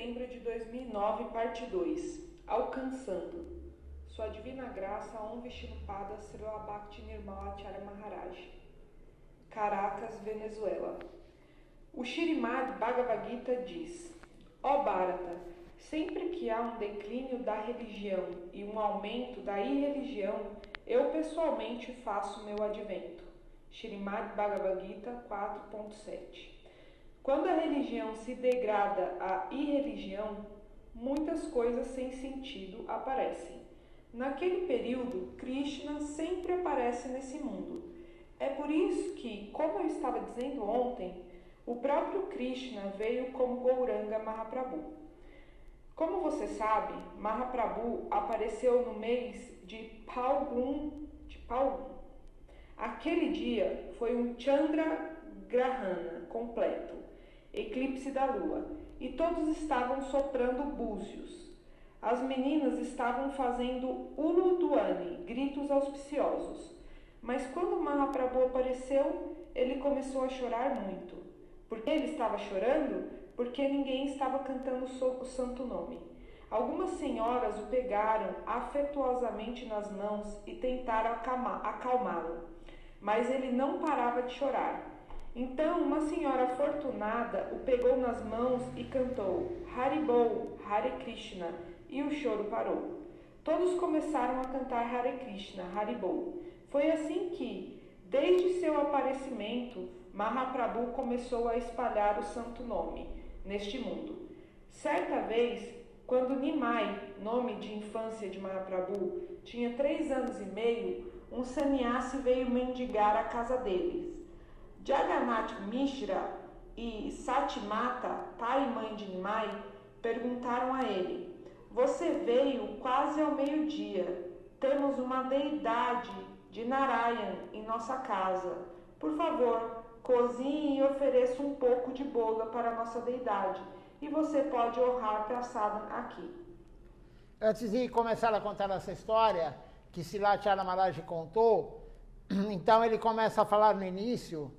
setembro de 2009, parte 2. Alcançando. Sua divina graça Om Vishnupada Srila Bhakti Nirmala Acharya Maharaj. Caracas, Venezuela. O Śrīmad Bhagavad Gita diz: Ó Bharata, sempre que há um declínio da religião e um aumento da irreligião, eu pessoalmente faço meu advento. Śrīmad Bhagavad Gita 4.7. Quando a religião se degrada à irreligião, muitas coisas sem sentido aparecem. Naquele período, Krishna sempre aparece nesse mundo. É por isso que, como eu estava dizendo ontem, o próprio Krishna veio como Gauranga Mahaprabhu. Como você sabe, Mahaprabhu apareceu no mês de Palgun. Aquele dia foi um Chandra Grahana completo, eclipse da lua, e todos estavam soprando búzios. As meninas estavam fazendo Uludwani, gritos auspiciosos. Mas quando Mahaprabhu apareceu, ele começou a chorar muito. Por que ele estava chorando? Porque ninguém estava cantando o santo nome. Algumas senhoras o pegaram afetuosamente nas mãos e tentaram acalmá-lo, mas ele não parava de chorar. Então uma senhora afortunada o pegou nas mãos e cantou Haribol, Hare Krishna, e o choro parou. Todos começaram a cantar Hare Krishna, Haribol. Foi assim que, desde seu aparecimento, Mahaprabhu começou a espalhar o santo nome neste mundo. Certa vez, quando Nimai, nome de infância de Mahaprabhu, tinha 3 anos e meio, um sannyasi veio mendigar à casa deles. Jagannath Mishra e Satimata, pai e mãe de Nimai, perguntaram a ele: Você veio quase ao meio-dia. Temos uma deidade de Narayan em nossa casa. Por favor, cozinhe e ofereça um pouco de boga para a nossa deidade. E você pode honrar Prasadam aqui. Antes de começar a contar essa história, que Srila Maharaj contou, então ele começa a falar no início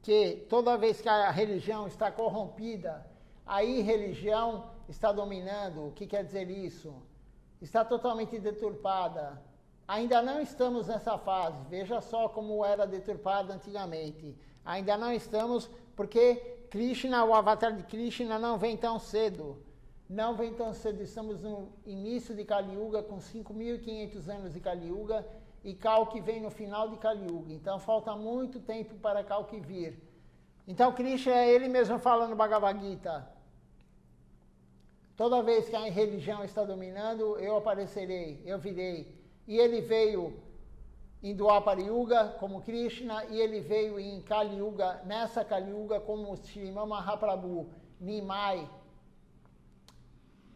que toda vez que a religião está corrompida, a irreligião está dominando. O que quer dizer isso? Está totalmente deturpada. Ainda não estamos nessa fase. Veja só como era deturpada antigamente. Ainda não estamos, porque Krishna, o avatar de Krishna, não vem tão cedo. Não vem tão cedo. Estamos no início de Kali Yuga, com 5.500 anos de Kali Yuga, e Kalki vem no final de Kali Yuga. Então falta muito tempo para Kalki vir. Então Krishna, ele mesmo fala no Bhagavad Gita: toda vez que a religião está dominando, eu aparecerei, eu virei. E ele veio em Dwapara Yuga como Krishna, e ele veio em Kali Yuga, nessa Kali Yuga, como Srimad Mahaprabhu, Nimai.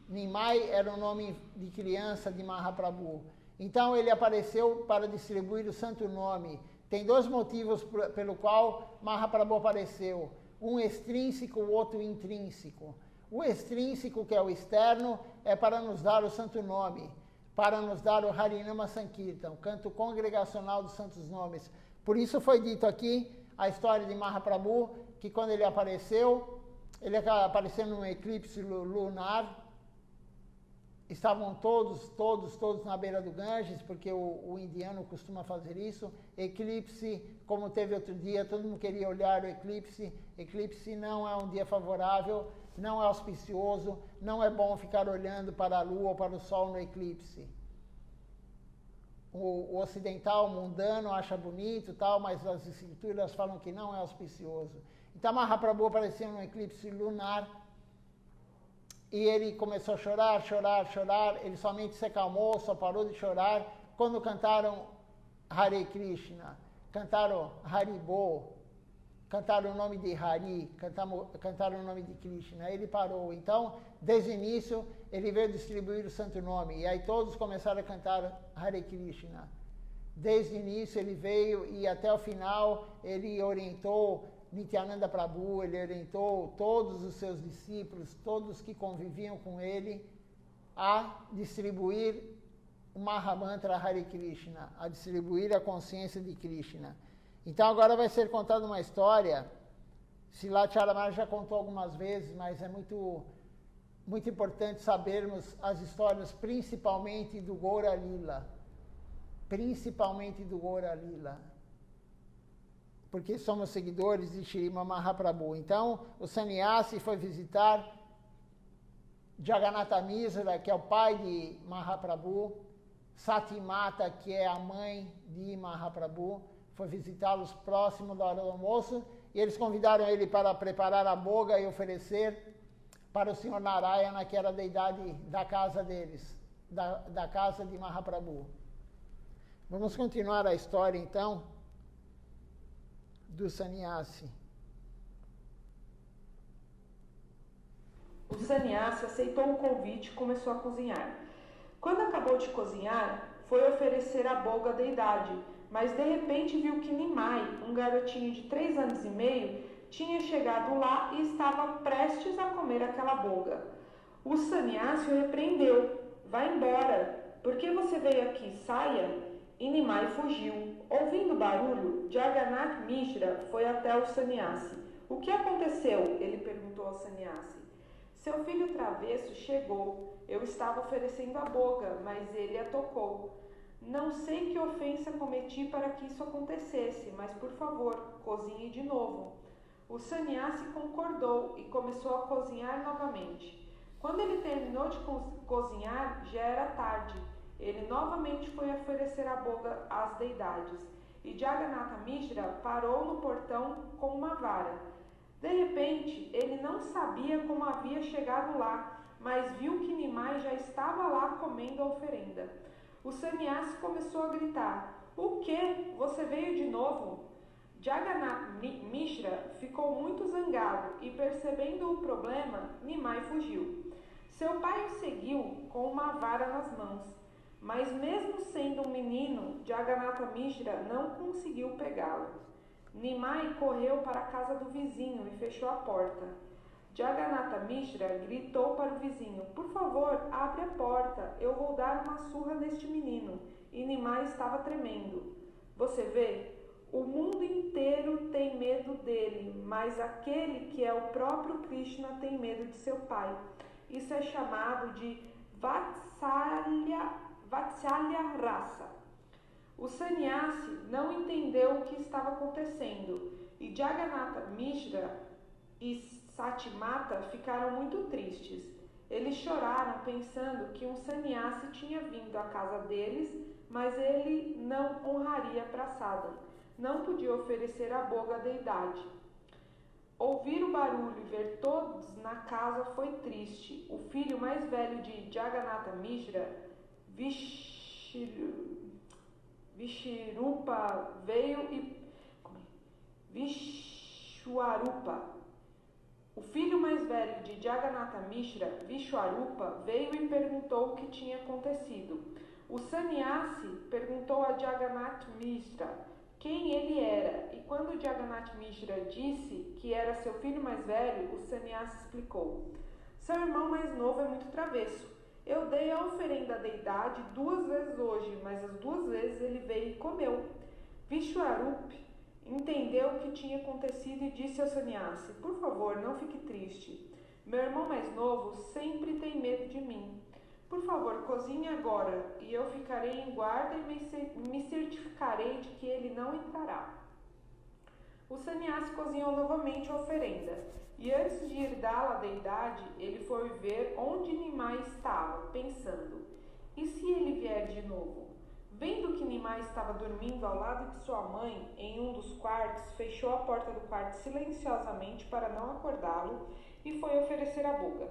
Nimai era o nome de criança de Mahaprabhu. Então ele apareceu para distribuir o santo nome. Tem 2 motivos pelo qual Mahaprabhu apareceu. Um extrínseco, o outro intrínseco. O extrínseco, que é o externo, é para nos dar o santo nome, para nos dar o Harinama Sankirtan, o canto congregacional dos santos nomes. Por isso foi dito aqui a história de Mahaprabhu, que quando ele apareceu num eclipse lunar. Estavam todos na beira do Ganges, porque o indiano costuma fazer isso. Eclipse, como teve outro dia, todo mundo queria olhar o eclipse. Eclipse não é um dia favorável, não é auspicioso, não é bom ficar olhando para a lua ou para o sol no eclipse. O ocidental, mundano, acha bonito e tal, mas as escrituras falam que não é auspicioso. Então Mahaprabhu apareceu num eclipse lunar, e ele começou a chorar. Ele somente se acalmou, só parou de chorar quando cantaram Hare Krishna, cantaram Haribol, cantaram o nome de Hari, cantaram o nome de Krishna. Ele parou. Então, desde o início, ele veio distribuir o santo nome. E aí todos começaram a cantar Hare Krishna. Desde o início ele veio e até o final ele orientou Nityananda Prabhu, ele orientou todos os seus discípulos, todos que conviviam com ele, a distribuir o Mahamantra Hare Krishna, a distribuir a consciência de Krishna. Então agora vai ser contada uma história, Srila Maharaj já contou algumas vezes, mas é muito muito importante sabermos as histórias, principalmente do Gaura Lila. Principalmente do Gaura Lila. Porque somos seguidores de Srimad Mahaprabhu. Então, o sannyasi foi visitar Jagannatha Mishra, que é o pai de Mahaprabhu, Sati Mata, que é a mãe de Mahaprabhu, foi visitá-los próximo da hora do almoço, e eles convidaram ele para preparar a boga e oferecer para o Senhor Narayana, que era a deidade da casa deles, da casa de Mahaprabhu. Vamos continuar a história, então, do sannyasi. O sannyasi aceitou o convite e começou a cozinhar. Quando acabou de cozinhar, foi oferecer a boga à deidade, mas de repente viu que Nimai, um garotinho de 3 anos e meio, tinha chegado lá e estava prestes a comer aquela boga. O sannyasi o repreendeu. Vá embora. Por que você veio aqui? Saia. E Nimai fugiu. Ouvindo barulho, Jagannath Mishra foi até o sannyasi. O que aconteceu? Ele perguntou ao sannyasi. Seu filho travesso chegou. Eu estava oferecendo a boga, mas ele a tocou. Não sei que ofensa cometi para que isso acontecesse, mas por favor, cozinhe de novo. O sannyasi concordou e começou a cozinhar novamente. Quando ele terminou de cozinhar, já era tarde. Ele novamente foi oferecer a boga às deidades. E Jagannatha Mishra parou no portão com uma vara. De repente, ele não sabia como havia chegado lá, mas viu que Nimai já estava lá comendo a oferenda. O sannyasi começou a gritar: O quê? Você veio de novo? Jagannath Mishra ficou muito zangado e, percebendo o problema, Nimai fugiu. Seu pai o seguiu com uma vara nas mãos, mas mesmo sendo um menino, Jagannatha Mishra não conseguiu pegá-lo. Nimai correu para a casa do vizinho e fechou a porta. Jagannatha Mishra gritou para o vizinho: Por favor, abre a porta, eu vou dar uma surra neste menino. E Nimai estava tremendo. Você vê? O mundo inteiro tem medo dele, mas aquele que é o próprio Krishna tem medo de seu pai. Isso é chamado de Vatsalya Rasa. O sannyasi não entendeu o que estava acontecendo e Jagannatha Mishra e Sati Mata ficaram muito tristes. Eles choraram pensando que um sannyasi tinha vindo à casa deles, mas ele não honraria Prasadam. Não podia oferecer a boga à deidade. Ouvir o barulho e ver todos na casa foi triste. O filho mais velho de Jagannatha Mishra, Vishwarupa, veio e... Vishwarupa. O filho mais velho de Jagannatha Mishra, Vishwarupa, veio e perguntou o que tinha acontecido. O sannyasi perguntou a Jagannatha Mishra quem ele era, e quando Jagannatha Mishra disse que era seu filho mais velho, o sannyasi explicou: Seu irmão mais novo é muito travesso. Eu dei a oferenda à deidade 2 vezes hoje, mas as 2 vezes ele veio e comeu. Vishwarupa entendeu o que tinha acontecido e disse ao sannyasi: Por favor, não fique triste. Meu irmão mais novo sempre tem medo de mim. Por favor, cozinhe agora, e eu ficarei em guarda e me certificarei de que ele não entrará. O sannyasi cozinhou novamente a oferenda, e antes de ir dá-la à deidade, ele foi ver onde Nimai estava, pensando: e se ele vier de novo? Vendo que Nimai estava dormindo ao lado de sua mãe em um dos quartos, fechou a porta do quarto silenciosamente para não acordá-lo e foi oferecer a boga.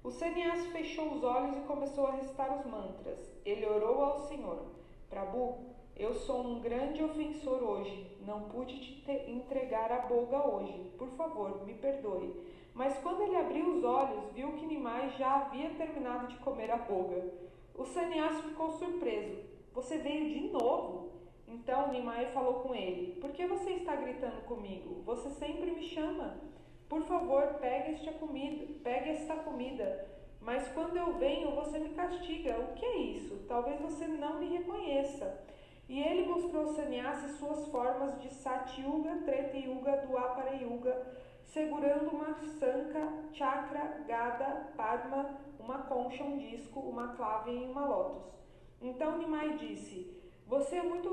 O sannyasi fechou os olhos e começou a recitar os mantras. Ele orou ao Senhor: Prabhu, eu sou um grande ofensor hoje. Não pude te entregar a boga hoje. Por favor, me perdoe. Mas quando ele abriu os olhos, viu que Nimai já havia terminado de comer a boga. O sannyasi ficou surpreso. Você veio de novo? Então Nimai falou com ele: Por que você está gritando comigo? Você sempre me chama. Por favor, pegue esta comida. Mas quando eu venho, você me castiga. O que é isso? Talvez você não me reconheça. E ele mostrou ao sannyasi suas formas de Satyuga, Treta Yuga, Dwapara Yuga, segurando uma sanka, chakra, gada, padma, uma concha, um disco, uma clave e uma lótus. Então Nimai disse, você é muito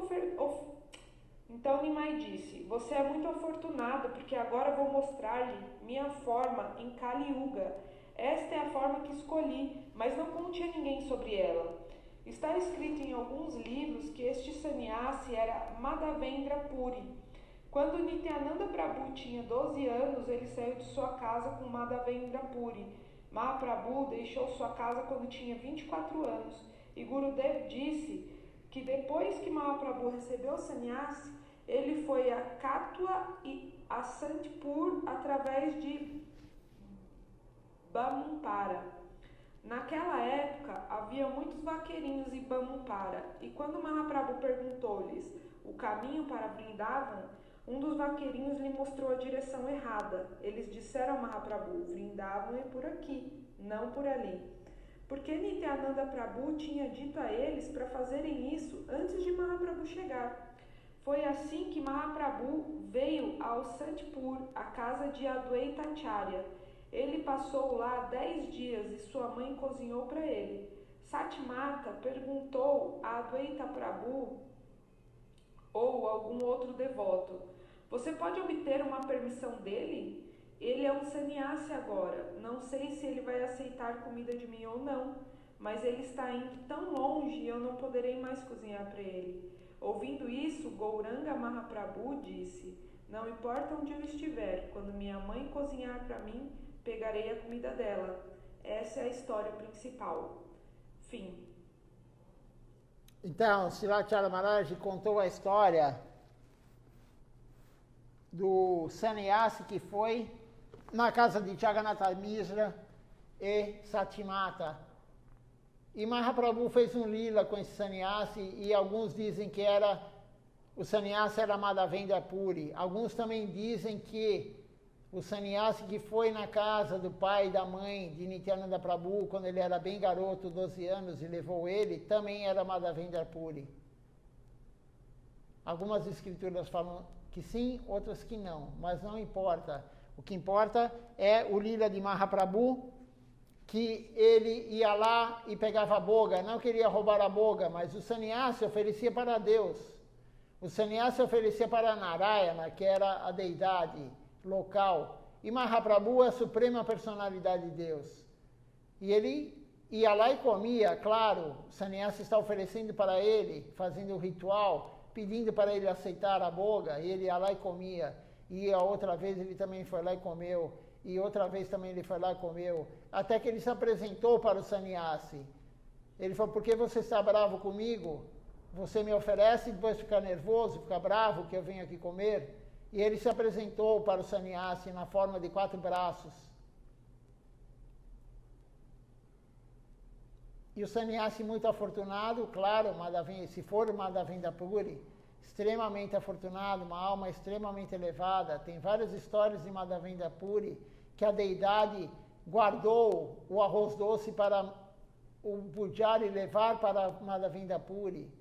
afortunado, porque agora vou mostrar-lhe minha forma em Kali Yuga. Esta é a forma que escolhi, mas não conte a ninguém sobre ela. Está escrito em alguns livros que este sannyasi era Madhavendra Puri. Quando Nityananda Prabhu tinha 12 anos, ele saiu de sua casa com Madhavendra Puri. Mahaprabhu deixou sua casa quando tinha 24 anos. E Gurudev disse que depois que Mahaprabhu recebeu o sannyasi, ele foi a Katwa e a Santipur através de Bamumpara. Naquela época, havia muitos vaqueirinhos em Bamumpara, e quando Mahaprabhu perguntou-lhes o caminho para Vrindavan, um dos vaqueirinhos lhe mostrou a direção errada. Eles disseram a Mahaprabhu, Vrindavan é por aqui, não por ali. Porque Nityananda Prabhu tinha dito a eles para fazerem isso antes de Mahaprabhu chegar. Foi assim que Mahaprabhu veio ao Santipur, a casa de Adwaita Acharya. Ele passou lá 10 dias e sua mãe cozinhou para ele. Satimata perguntou a Adwaita Prabhu ou algum outro devoto, você pode obter uma permissão dele? Ele é um sannyasi agora, não sei se ele vai aceitar comida de mim ou não, mas ele está indo tão longe e eu não poderei mais cozinhar para ele. Ouvindo isso, Gauranga Mahaprabhu disse, não importa onde eu estiver, quando minha mãe cozinhar para mim, pegarei a comida dela. Essa é a história principal. Fim. Então, Srila Maharaj contou a história do sannyasi que foi na casa de Jagannatha Mishra e Satimata. E Mahaprabhu fez um lila com esse sannyasi e alguns dizem que o sannyasi era Madhavendra Puri. Alguns também dizem que o sannyasi que foi na casa do pai e da mãe de Nityananda Prabhu, quando ele era bem garoto, 12 anos, e levou ele, também era Madhavendra Puri. Algumas escrituras falam que sim, outras que não, mas não importa. O que importa é o lila de Mahaprabhu, que ele ia lá e pegava a boga, não queria roubar a boga, mas o sannyasi oferecia para Deus. O sannyasi oferecia para Narayana, que era a deidade local. E Mahaprabhu é a suprema personalidade de Deus. E ele ia lá e comia, claro, o sannyasi está oferecendo para ele, fazendo o ritual, pedindo para ele aceitar a boga, e ele ia lá e comia. E a outra vez ele também foi lá e comeu. E outra vez também ele foi lá e comeu. Até que ele se apresentou para o sannyasi. Ele falou, por que você está bravo comigo? Você me oferece e depois fica nervoso, fica bravo que eu venho aqui comer? E ele se apresentou para o sannyasi na forma de 4 braços. E o sannyasi muito afortunado, claro, se for Madhavendra Puri, extremamente afortunado, uma alma extremamente elevada. Tem várias histórias de Madhavendra Puri que a deidade guardou o arroz doce para o pujari levar para Madhavendra Puri.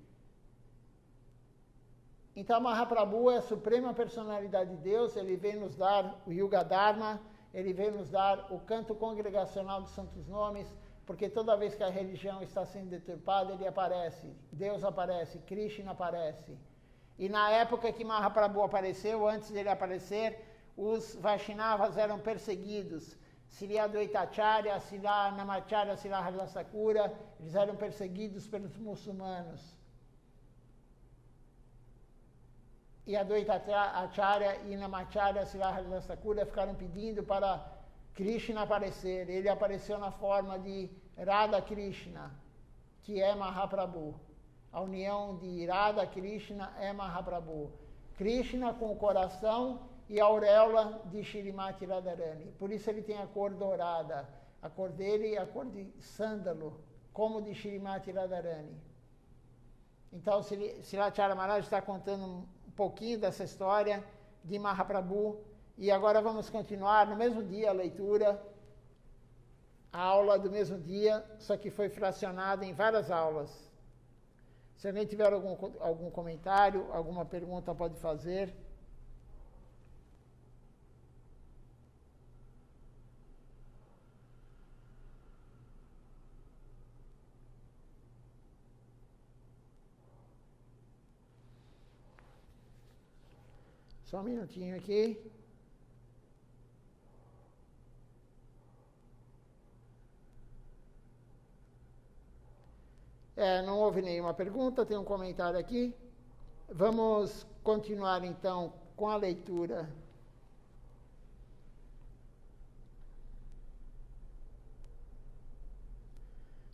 Então Mahaprabhu é a suprema personalidade de Deus, ele vem nos dar o Yuga Dharma, ele vem nos dar o canto congregacional dos santos nomes, porque toda vez que a religião está sendo deturpada, ele aparece, Deus aparece, Krishna aparece. E na época que Mahaprabhu apareceu, antes dele aparecer, os Vaishnavas eram perseguidos. Sri Adwaita Acharya, Sri Namacharya, Sri Harisakura, eles eram perseguidos pelos muçulmanos. E Adwaita Acharya e Namacharya, Sri Harisakura ficaram pedindo para Krishna aparecer. Ele apareceu na forma de Radha Krishna, que é Mahaprabhu. A união de Radha Krishna é Mahaprabhu. Krishna com o coração e a auréola de Shrimati Radharani. Por isso ele tem a cor dourada. A cor dele é a cor de sândalo, como de Shrimati Radharani. Então, Srila Maharaj está contando um pouquinho dessa história de Mahaprabhu. E agora vamos continuar no mesmo dia a leitura, a aula do mesmo dia, só que foi fracionada em várias aulas. Se alguém tiver algum comentário, alguma pergunta, pode fazer. Só um minutinho aqui. Não houve nenhuma pergunta, tem um comentário aqui. Vamos continuar então com a leitura.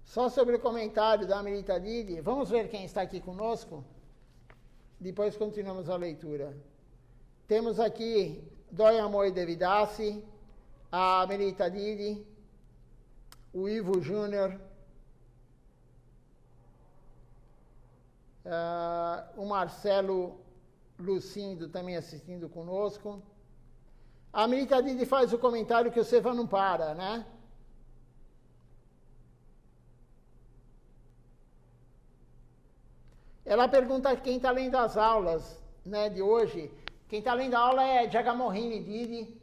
Só sobre o comentário da Amrita Didi, vamos ver quem está aqui conosco? Depois continuamos a leitura. Temos aqui Doyamoy Devidasi, a Amrita Didi, o Ivo Júnior, o Marcelo Lucindo também assistindo conosco. A Amrita Didi faz o comentário que o Seva não para, né? Ela pergunta quem está lendo as aulas, né, de hoje. Quem está lendo a aula é Jagamohini Didi.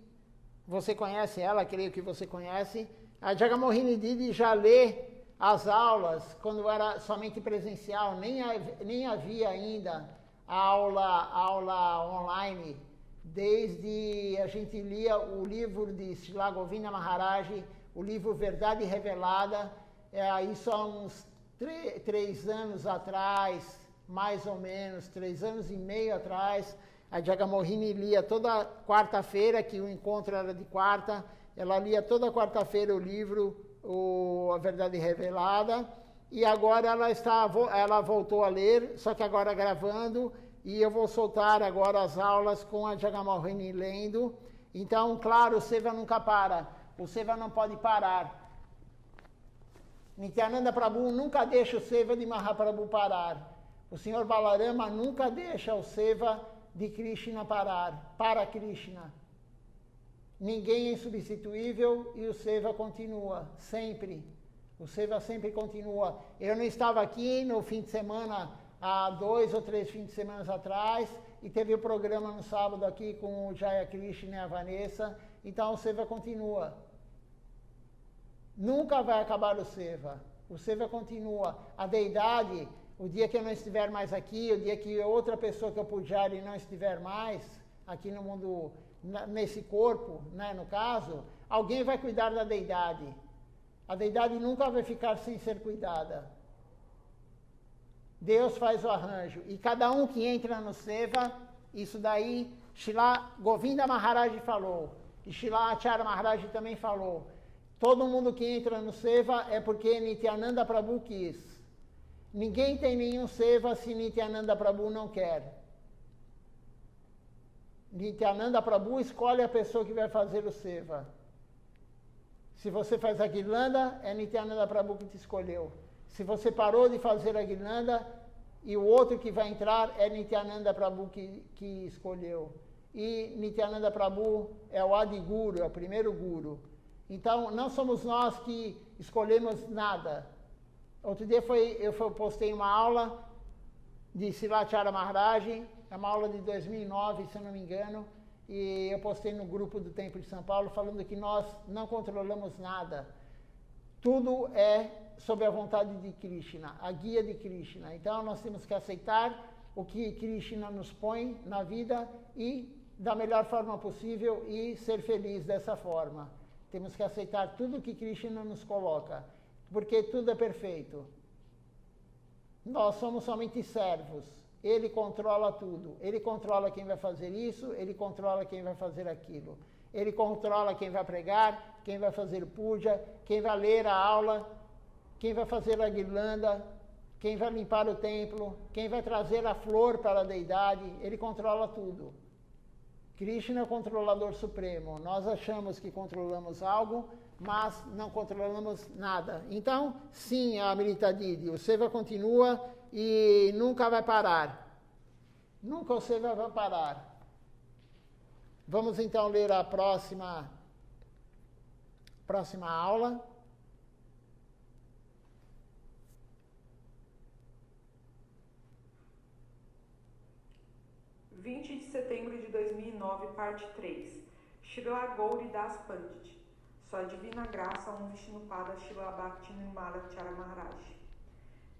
Você conhece ela, creio que você conhece. A Jagamohini Didi já lê as aulas quando era somente presencial, nem havia ainda a aula online. Desde a gente lia o livro de Srila Govinda Maharaj, o livro Verdade Revelada, isso há uns 3 anos atrás, mais ou menos, 3 anos e meio atrás, a Jagamohini lia toda quarta-feira, que o encontro era de quarta, ela lia toda quarta-feira o livro A Verdade Revelada, e agora ela voltou a ler, só que agora gravando, e eu vou soltar agora as aulas com a Jagamohini lendo. Então, claro, o Seva nunca para, o Seva não pode parar. Nityananda Prabhu nunca deixa o Seva de Mahaprabhu parar. O Senhor Balarama nunca deixa o Seva de Krishna parar, para Krishna. Ninguém é insubstituível e o Seva continua, sempre. O Seva sempre continua. Eu não estava aqui no fim de semana, há 2 ou 3 fins de semana atrás, e teve o programa no sábado aqui com o Jaya Krishna e a Vanessa, então o Seva continua. Nunca vai acabar o Seva continua. A deidade, o dia que eu não estiver mais aqui, o dia que outra pessoa que eu pujar e não estiver mais aqui no mundo, nesse corpo, né, no caso, alguém vai cuidar da deidade. A deidade nunca vai ficar sem ser cuidada. Deus faz o arranjo. E cada um que entra no Seva, isso daí, Srila Govinda Maharaj falou, e Srila Acharya Maharaj também falou. Todo mundo que entra no Seva é porque Nityananda Prabhu quis. Ninguém tem nenhum Seva se Nityananda Prabhu não quer. Nityananda Prabhu escolhe a pessoa que vai fazer o Seva. Se você faz a guirlanda, é Nityananda Prabhu que te escolheu. Se você parou de fazer a guirlanda, e o outro que vai entrar é Nityananda Prabhu que escolheu. E Nityananda Prabhu é o Adi Guru, é o primeiro Guru. Então, não somos nós que escolhemos nada. Outro dia eu postei uma aula de Srila Maharaj, é uma aula de 2009, se eu não me engano, e eu postei no grupo do Templo de São Paulo falando que nós não controlamos nada. Tudo é sob a vontade de Krishna, a guia de Krishna. Então, nós temos que aceitar o que Krishna nos põe na vida e da melhor forma possível e ser feliz dessa forma. Temos que aceitar tudo que Krishna nos coloca, porque tudo é perfeito. Nós somos somente servos. Ele controla tudo. Ele controla quem vai fazer isso, ele controla quem vai fazer aquilo. Ele controla quem vai pregar, quem vai fazer puja, quem vai ler a aula, quem vai fazer a guirlanda, quem vai limpar o templo, quem vai trazer a flor para a deidade. Ele controla tudo. Krishna é o controlador supremo. Nós achamos que controlamos algo, mas não controlamos nada. Então, sim, a Amrita Didi, o Seva continua e nunca vai parar. Nunca o Seva vai parar. Vamos então ler a próxima aula. (20 de setembro de 2009, parte 3). Srila Gauri Das Pandit. Sua Divina Graça, Vishnupada Srila Bhakti Nirmala Acharya Maharaj.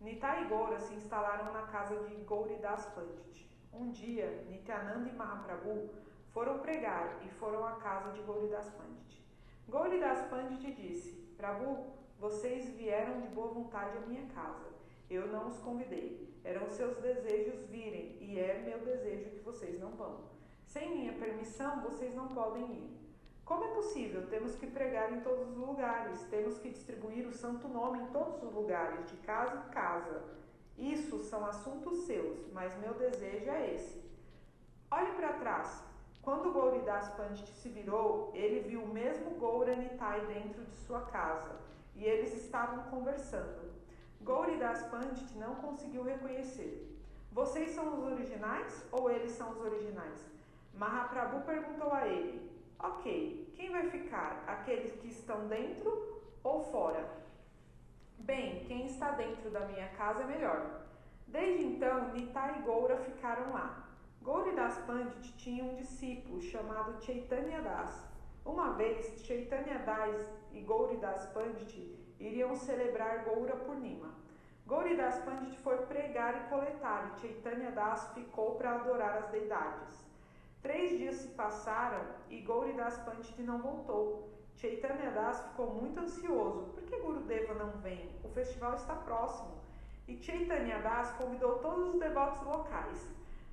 Nitai e Gaura se instalaram na casa de Gauri Das Pandit. Um dia, Nityananda e Mahaprabhu foram pregar e foram à casa de Gauridas Pandit. Gauridas Pandit disse: Prabhu, vocês vieram de boa vontade à minha casa. Eu não os convidei. Eram seus desejos virem e é meu desejo que vocês não vão. Sem minha permissão, vocês não podem ir. Como é possível? Temos que pregar em todos os lugares. Temos que distribuir o santo nome em todos os lugares, de casa em casa. Isso são assuntos seus, mas meu desejo é esse. Olhe para trás. Quando Gauridas Pandit se virou, ele viu o mesmo Gaura Nitai dentro de sua casa, e eles estavam conversando. Gauridas Pandit não conseguiu reconhecer. Vocês são os originais ou eles são os originais? Mahaprabhu perguntou a ele: Ok, quem vai ficar? Aqueles que estão dentro ou fora? Bem, quem está dentro da minha casa é melhor. Desde então, Nitai e Gaura ficaram lá. Gauridas Pandit tinha um discípulo chamado Chaitanya Das. Uma vez, Chaitanya Das e Gauridas Pandit iriam celebrar Gaura Purnima. Gauridas Pandit foi pregar e coletar e Chaitanya Das ficou para adorar as deidades. 3 dias se passaram e Gauridas Pandit não voltou. Chaitanya Das ficou muito ansioso. Por que Gurudeva não vem? O festival está próximo. E Chaitanya Das convidou todos os devotos locais.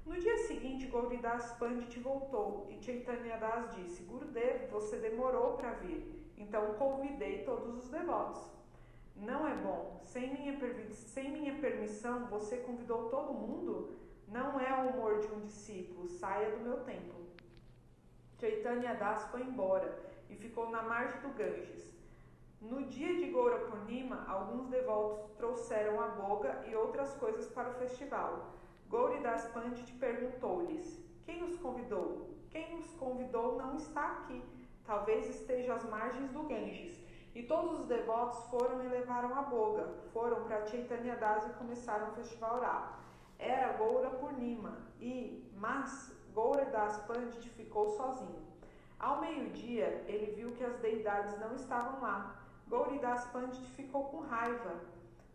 No dia seguinte, Gauridas Pandit voltou e Chaitanya Das disse: Gurudeva, você demorou para vir, então convidei todos os devotos. Não é bom. Sem minha permissão, você convidou todo mundo? Não é o humor de um discípulo. Saia do meu templo. Chaitanya Das foi embora e ficou na margem do Ganges. No dia de Gaura Purnima, alguns devotos trouxeram a boga e outras coisas para o festival. Gauridas Pandit perguntou-lhes: Quem os convidou? Quem os convidou não está aqui. Talvez esteja às margens do Ganges. E todos os devotos foram e levaram a boga. Foram para Chaitanya Das e começaram o festival orar. Era Gaura Purnima mas Gauridas Pandit ficou sozinho. Ao meio-dia, ele viu que as deidades não estavam lá. Gauridas Pandit ficou com raiva.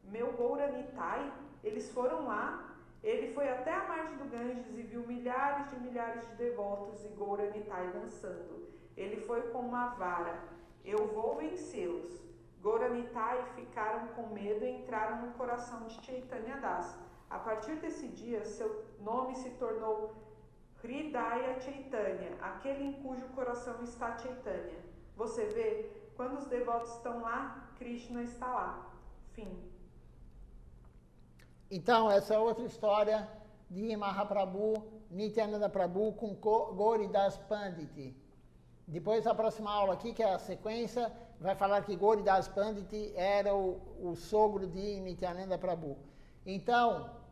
Meu Gaura Nitai? Eles foram lá? Ele foi até a margem do Ganges e viu milhares de devotos e Gaura Nitai dançando. Ele foi com uma vara. Eu vou vencê-los. Gaura Nitai ficaram com medo e entraram no coração de Chaitanya Das. A partir desse dia, seu nome se tornou Hridaya Chaitanya, aquele em cujo coração está Chaitanya. Você vê, quando os devotos estão lá, Krishna está lá. Fim. Então, essa é outra história de Mahaprabhu, Nityananda Prabhu com Gauridas Pandit. Depois, a próxima aula aqui, que é a sequência, vai falar que Gauridas Pandit era o sogro de Nityananda Prabhu. Então,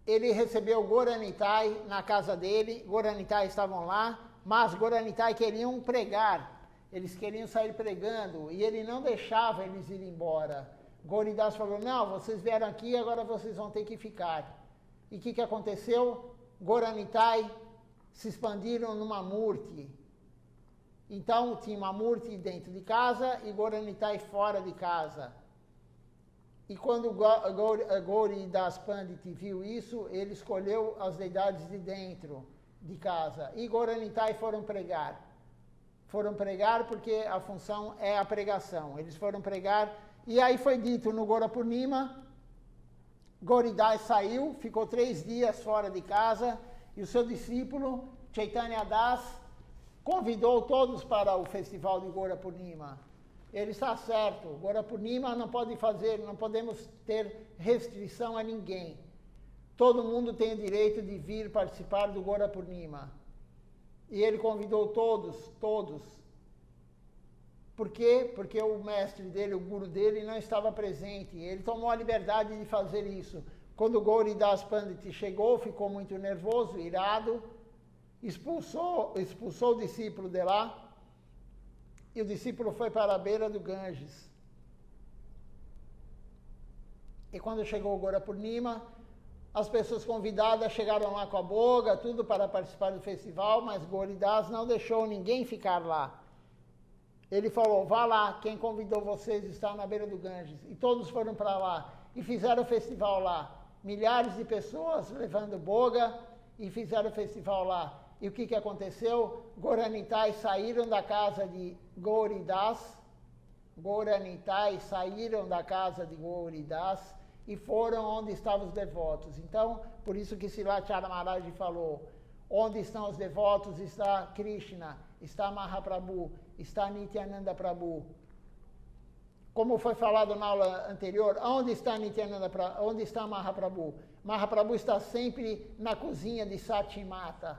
ele recebeu Gaura Nitai na casa dele, Gaura Nitai estavam lá, mas Gaura Nitai queriam pregar, eles queriam sair pregando, e ele não deixava eles ir embora. Gauridas falou: não, vocês vieram aqui, agora vocês vão ter que ficar. E o que aconteceu? Gaura Nitai se expandiram numa murti. Então, tinha uma murti dentro de casa e Gaura Nitai fora de casa. E quando Gauridas Pandit viu isso, ele escolheu as deidades de dentro de casa. E Gaura Nitai foram pregar. Foram pregar porque a função é a pregação. Eles foram pregar. E aí foi dito no Gaura Purnima, Gauridas saiu, ficou 3 dias fora de casa, e o seu discípulo, Chaitanya Das, convidou todos para o festival de Gaura Purnima. Ele está certo, Gaura Purnima não podemos ter restrição a ninguém. Todo mundo tem o direito de vir participar do Gaura Purnima. E ele convidou todos. Por quê? Porque o mestre dele, o guru dele, não estava presente. Ele tomou a liberdade de fazer isso. Quando Gauridas Pandit chegou, ficou muito nervoso, irado, expulsou o discípulo de lá, e o discípulo foi para a beira do Ganges. E quando chegou o Gaura Purnima, as pessoas convidadas chegaram lá com a boga, tudo para participar do festival, mas Gauridas não deixou ninguém ficar lá. Ele falou: vá lá, quem convidou vocês está na beira do Ganges. E todos foram para lá e fizeram o festival lá. milhares de pessoas levando boga e fizeram o festival lá. E o que aconteceu? Goranitais saíram da casa de Gauridas, Goranitais saíram da casa de Gauridas e foram onde estavam os devotos. Então, por isso que Srilacharya Maharaj falou, onde estão os devotos está Krishna, está Mahaprabhu, está Nityananda Prabhu. Como foi falado na aula anterior, onde está Nityananda Prabhu, onde está Mahaprabhu? Mahaprabhu está sempre na cozinha de Satimata.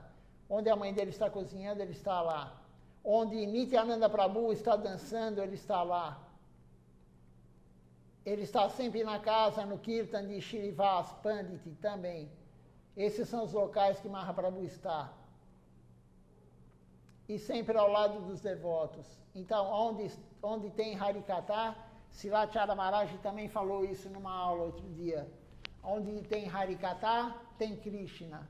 Onde a mãe dele está cozinhando, ele está lá. Onde Nityananda Prabhu está dançando, ele está lá. Ele está sempre na casa, no Kirtan de Srinivas Pandit também. Esses são os locais que Mahaprabhu está. E sempre ao lado dos devotos. Então, onde tem Harikatha, Srilacharya Maharaj também falou isso numa aula outro dia. Onde tem Harikatha, tem Krishna.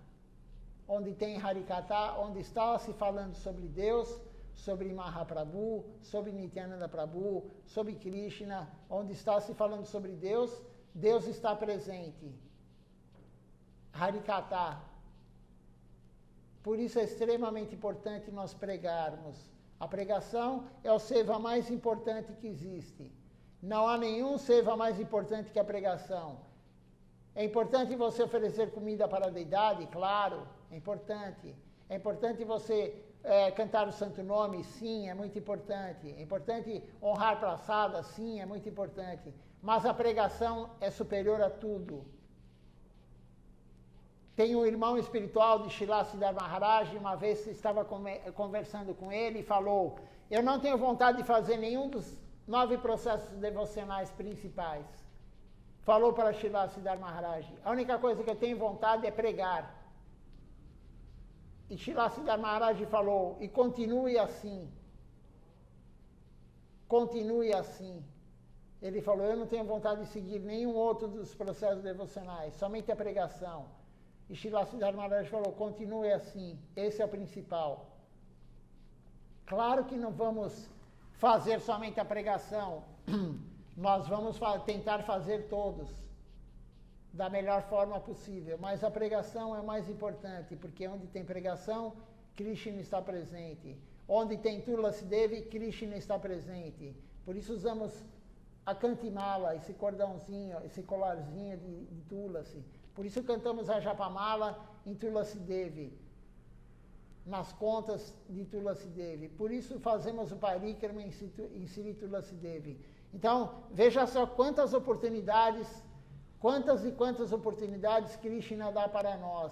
Onde tem Harikatha, onde está se falando sobre Deus, sobre Mahaprabhu, sobre Nityananda Prabhu, sobre Krishna, onde está se falando sobre Deus, Deus está presente. Harikatha. Por isso é extremamente importante nós pregarmos. A pregação é o seva mais importante que existe. Não há nenhum seva mais importante que a pregação. É importante você oferecer comida para a deidade? Claro, é importante. É importante você cantar o santo nome? Sim, é muito importante. É importante honrar praçada? Sim, é muito importante. Mas a pregação é superior a tudo. Tem um irmão espiritual de Srila Siddhar Maharaj, uma vez estava conversando com ele e falou, eu não tenho vontade de fazer nenhum dos 9 processos devocionais principais. Falou para Srila Siddhar Maharaj, a única coisa que eu tenho vontade é pregar. E Srila Siddhar Maharaj falou, e continue assim. Continue assim. Ele falou, eu não tenho vontade de seguir nenhum outro dos processos devocionais, somente a pregação. E Srila Siddhar Maharaj falou, continue assim, esse é o principal. Claro que não vamos fazer somente a pregação, nós vamos tentar fazer todos, da melhor forma possível, mas a pregação é o mais importante, porque onde tem pregação, Krishna está presente. Onde tem Tulasi Devi, Krishna está presente. Por isso usamos a Kantimala, esse cordãozinho, esse colarzinho de Tulasi. Por isso cantamos a Japamala em Tulasi Devi, nas contas de Tulasi Devi. Por isso fazemos o Parikrama em Sri Tulasi Devi. Então, veja só quantas oportunidades, quantas e quantas oportunidades Krishna dá para nós,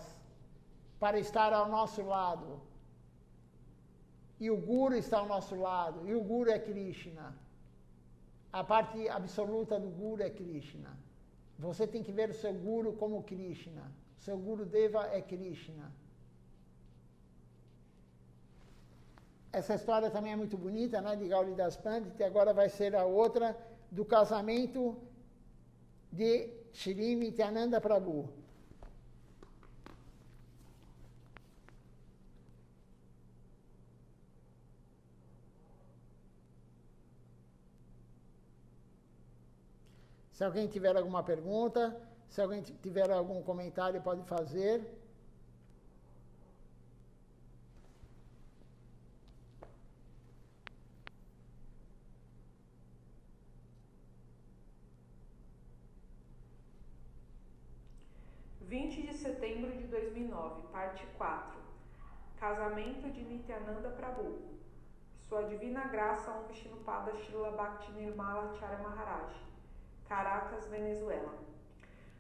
para estar ao nosso lado. E o Guru está ao nosso lado, e o Guru é Krishna. A parte absoluta do Guru é Krishna. Você tem que ver o seu Guru como Krishna. O seu Guru Deva é Krishna. Essa história também é muito bonita, né, de Gauridas Pandit, e agora vai ser a outra do casamento de Shri Nityananda Prabhu. Se alguém tiver alguma pergunta, se alguém tiver algum comentário, pode fazer. De setembro de 2009, parte 4. Casamento de Nityananda Prabhu. Sua Divina Graça Om Vishnupada Srila Bhakti Nirmala Acharya Maharaj. Caracas, Venezuela.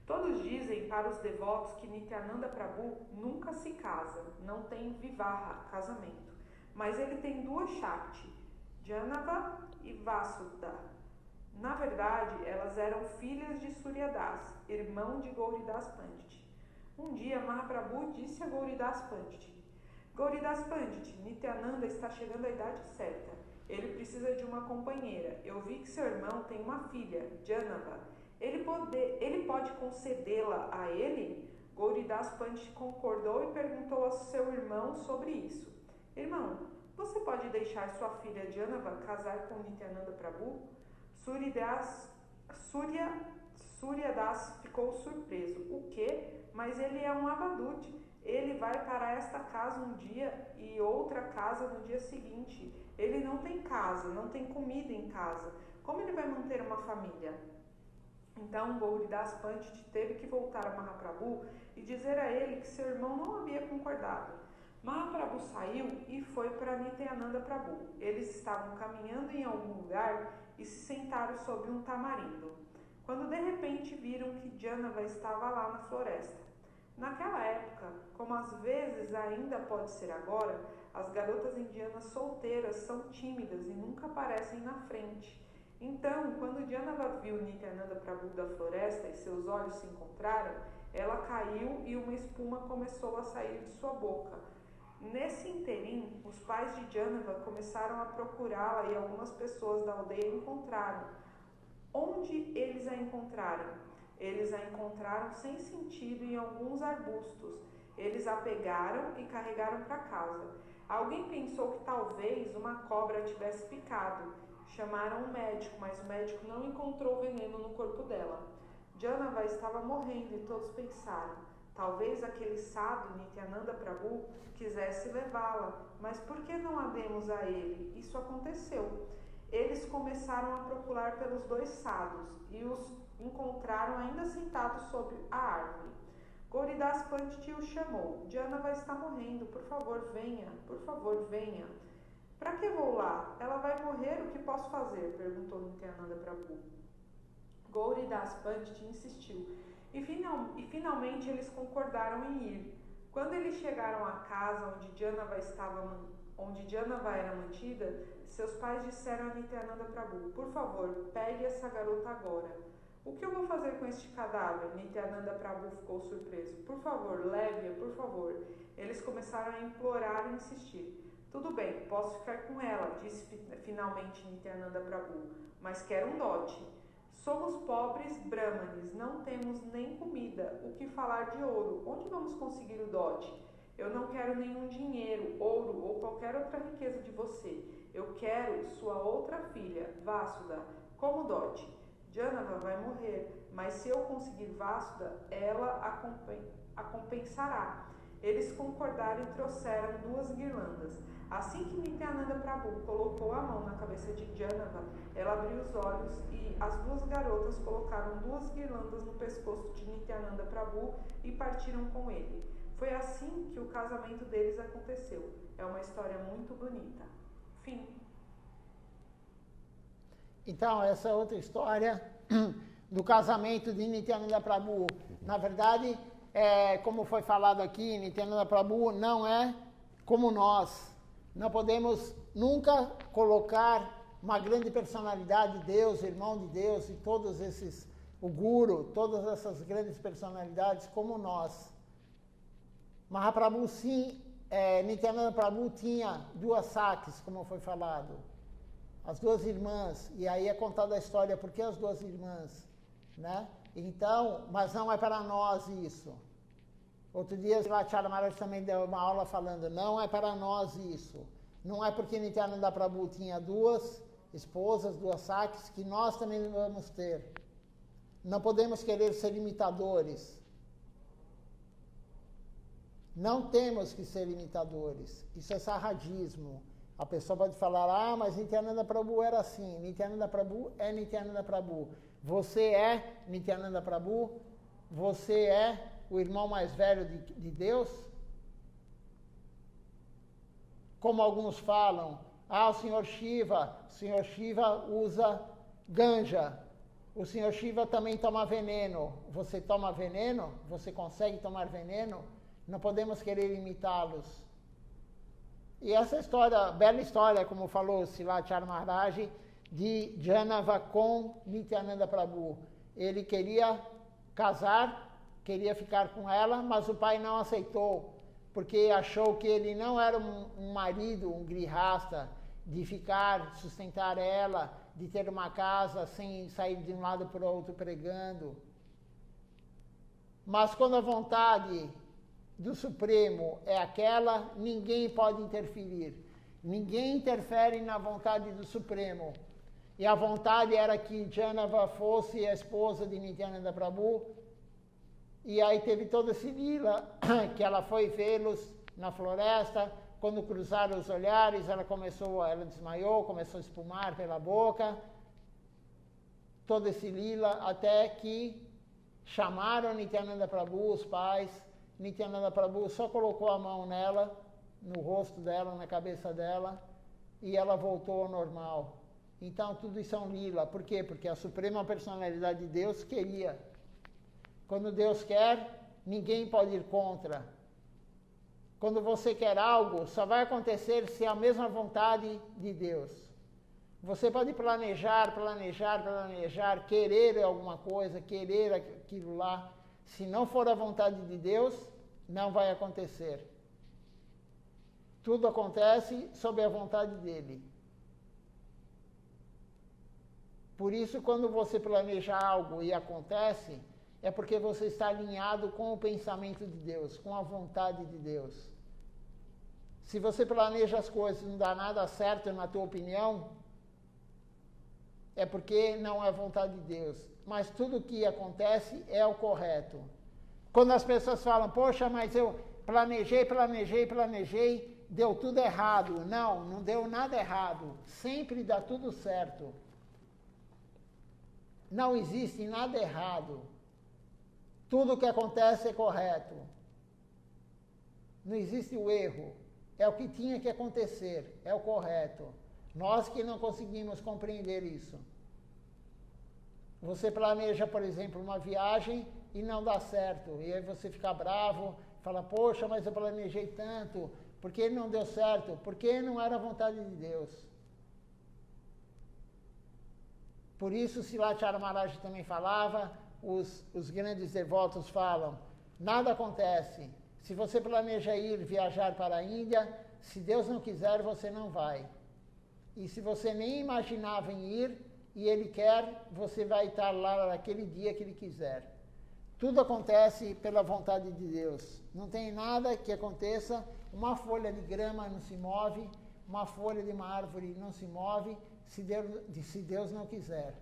Todos dizem para os devotos que Nityananda Prabhu nunca se casa, não tem vivaha, casamento. Mas ele tem 2 Shakti, Janava e Vasudha. Na verdade, elas eram filhas de Suryadas, irmão de Gauridas Pandit. Um dia, Mahaprabhu disse a Gauridas Pandit, Gauridas Pandit, Nityananda está chegando à idade certa. Ele precisa de uma companheira. Eu vi que seu irmão tem uma filha, Janava. Ele pode concedê-la a ele? Gauridas Pandit concordou e perguntou ao seu irmão sobre isso. Irmão, você pode deixar sua filha Janava casar com Nityananda Prabhu? Surya Das ficou surpreso. O quê? Mas ele é um abadute. Ele vai para esta casa um dia e outra casa no dia seguinte. Ele não tem casa, não tem comida em casa. Como ele vai manter uma família? Então Gauridas Pandit teve que voltar a Mahaprabhu e dizer a ele que seu irmão não havia concordado. Mahaprabhu saiu e foi para Nityananda Prabhu. Eles estavam caminhando em algum lugar e se sentaram sob um tamarindo, quando de repente viram que Janava estava lá na floresta. Naquela época, como às vezes ainda pode ser agora, as garotas indianas solteiras são tímidas e nunca aparecem na frente. Então, quando Janava viu Nityananda Prabhu da floresta e seus olhos se encontraram, ela caiu e uma espuma começou a sair de sua boca. Nesse interim, os pais de Janava começaram a procurá-la e algumas pessoas da aldeia encontraram. Onde eles a encontraram? Eles a encontraram sem sentido em alguns arbustos. Eles a pegaram e carregaram para casa. Alguém pensou que talvez uma cobra a tivesse picado. Chamaram um médico, mas o médico não encontrou veneno no corpo dela. Janava estava morrendo e todos pensaram: talvez aquele sado Nityananda Prabhu quisesse levá-la, mas por que não a demos a ele? Isso aconteceu. Eles começaram a procurar pelos dois sadhus e os encontraram ainda sentados sob a árvore. Gauridas Pandit o chamou. Janava está morrendo, por favor venha, por favor venha. Para que vou lá? Ela vai morrer, o que posso fazer? Perguntou Nityananda Prabhu. Gauridas Pandit insistiu e finalmente eles concordaram em ir. Quando eles chegaram à casa onde Janava era mantida, seus pais disseram a Nityananda Prabhu: por favor, pegue essa garota agora. O que eu vou fazer com este cadáver? Nityananda Prabhu ficou surpreso. Por favor, leve-a, por favor. Eles começaram a implorar e insistir. Tudo bem, posso ficar com ela, disse finalmente Nityananda Prabhu, mas quero um dote. Somos pobres brahmanes, não temos nem comida. O que falar de ouro? Onde vamos conseguir o dote? Eu não quero nenhum dinheiro, ouro ou qualquer outra riqueza de você. Eu quero sua outra filha, Vasuda, como dote. Janava vai morrer, mas se eu conseguir Vasuda, ela a compensará. Eles concordaram e trouxeram 2 guirlandas. Assim que Nityananda Prabhu colocou a mão na cabeça de Janava, ela abriu os olhos e as 2 garotas colocaram 2 guirlandas no pescoço de Nityananda Prabhu e partiram com ele. Foi assim que o casamento deles aconteceu. É uma história muito bonita. Fim. Então, essa é outra história do casamento de Nityananda Prabhu. Na verdade, como foi falado aqui, Nityananda Prabhu não é como nós. Não podemos nunca colocar uma grande personalidade de Deus, irmão de Deus, e todos esses, o Guru, todas essas grandes personalidades como nós. Mahaprabhu sim, Nityananda Prabhu tinha 2 sakhis, como foi falado. As 2 irmãs, e aí é contada a história, por que as 2 irmãs, né? Então, mas não é para nós isso. Outro dia, Srivacharya Maharaj também deu uma aula falando, não é para nós isso. Não é porque Nityananda Prabhu tinha 2 esposas, 2 sakhis, que nós também vamos ter. Não podemos querer ser imitadores. Não temos que ser imitadores. Isso é sarradismo. A pessoa pode falar, mas Nityananda Prabhu era assim. Nityananda Prabhu é Nityananda Prabhu. Você é Nityananda Prabhu? Você é o irmão mais velho de Deus? Como alguns falam, o Senhor Shiva usa ganja. O Senhor Shiva também toma veneno. Você toma veneno? Você consegue tomar veneno? Não podemos querer imitá-los. E essa história, bela história, como falou Srivacharya Maharaj, de Janava com Nityananda Prabhu. Ele queria casar, queria ficar com ela, mas o pai não aceitou, porque achou que ele não era um marido, um grihasta, de ficar, sustentar ela, de ter uma casa sem sair de um lado para o outro pregando. Mas quando a vontade do Supremo é aquela, ninguém pode interferir. Ninguém interfere na vontade do Supremo. E a vontade era que Janava fosse a esposa de Nityananda Prabhu. E aí teve todo esse lila, que ela foi vê-los na floresta. Quando cruzaram os olhares, ela desmaiou, começou a espumar pela boca. Todo esse lila, até que chamaram Nityananda Prabhu, os pais. Nityananda Prabhu só colocou a mão nela, no rosto dela, na cabeça dela, e ela voltou ao normal. Então, tudo isso é um lila. Por quê? Porque a Suprema Personalidade de Deus queria. Quando Deus quer, ninguém pode ir contra. Quando você quer algo, só vai acontecer se é a mesma vontade de Deus. Você pode planejar, querer alguma coisa, querer aquilo lá. Se não for a vontade de Deus, não vai acontecer. Tudo acontece sob a vontade dele. Por isso, quando você planeja algo e acontece, é porque você está alinhado com o pensamento de Deus, com a vontade de Deus. Se você planeja as coisas e não dá nada certo na tua opinião, é porque não é vontade de Deus. Mas tudo que acontece é o correto. Quando as pessoas falam, poxa, mas eu planejei, deu tudo errado. Não, não deu nada errado. Sempre dá tudo certo. Não existe nada errado. Tudo que acontece é correto. Não existe o erro. É o que tinha que acontecer. É o correto. Nós que não conseguimos compreender isso. Você planeja, por exemplo, uma viagem e não dá certo. E aí você fica bravo, fala, poxa, mas eu planejei tanto. Por que não deu certo? Porque não era a vontade de Deus. Por isso, Silachara Maharaj também falava, os grandes devotos falam, nada acontece. Se você planeja viajar para a Índia, se Deus não quiser, você não vai. E se você nem imaginava em ir, e Ele quer, você vai estar lá naquele dia que Ele quiser. Tudo acontece pela vontade de Deus. Não tem nada que aconteça, uma folha de grama não se move, uma folha de uma árvore não se move, se Deus não quiser.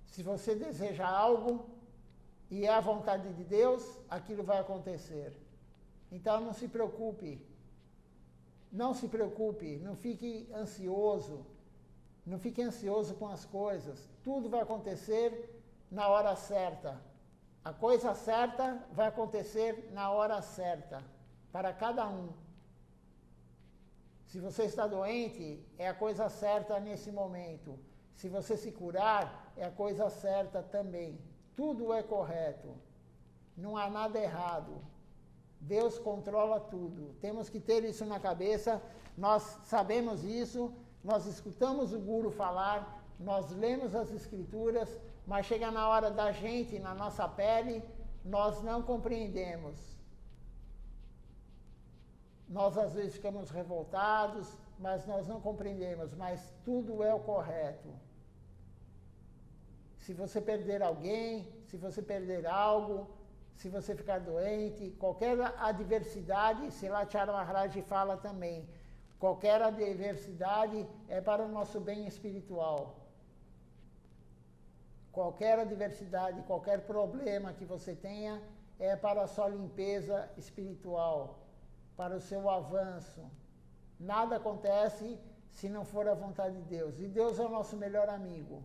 Se você deseja algo e é a vontade de Deus, aquilo vai acontecer. Então não se preocupe. Não se preocupe, não fique ansioso. Não fique ansioso com as coisas. Tudo vai acontecer na hora certa. A coisa certa vai acontecer na hora certa, para cada um. Se você está doente, é a coisa certa nesse momento. Se você se curar, é a coisa certa também. Tudo é correto. Não há nada errado. Deus controla tudo. Temos que ter isso na cabeça. Nós sabemos isso, nós escutamos o Guru falar, nós lemos as escrituras, mas chega na hora da gente, na nossa pele, nós não compreendemos. Nós às vezes ficamos revoltados, mas nós não compreendemos, mas tudo é o correto. Se você perder alguém, se você perder algo, se você ficar doente, qualquer adversidade, Silachara Maharaj fala também, qualquer adversidade é para o nosso bem espiritual. Qualquer adversidade, qualquer problema que você tenha, é para a sua limpeza espiritual, para o seu avanço. Nada acontece se não for a vontade de Deus. E Deus é o nosso melhor amigo.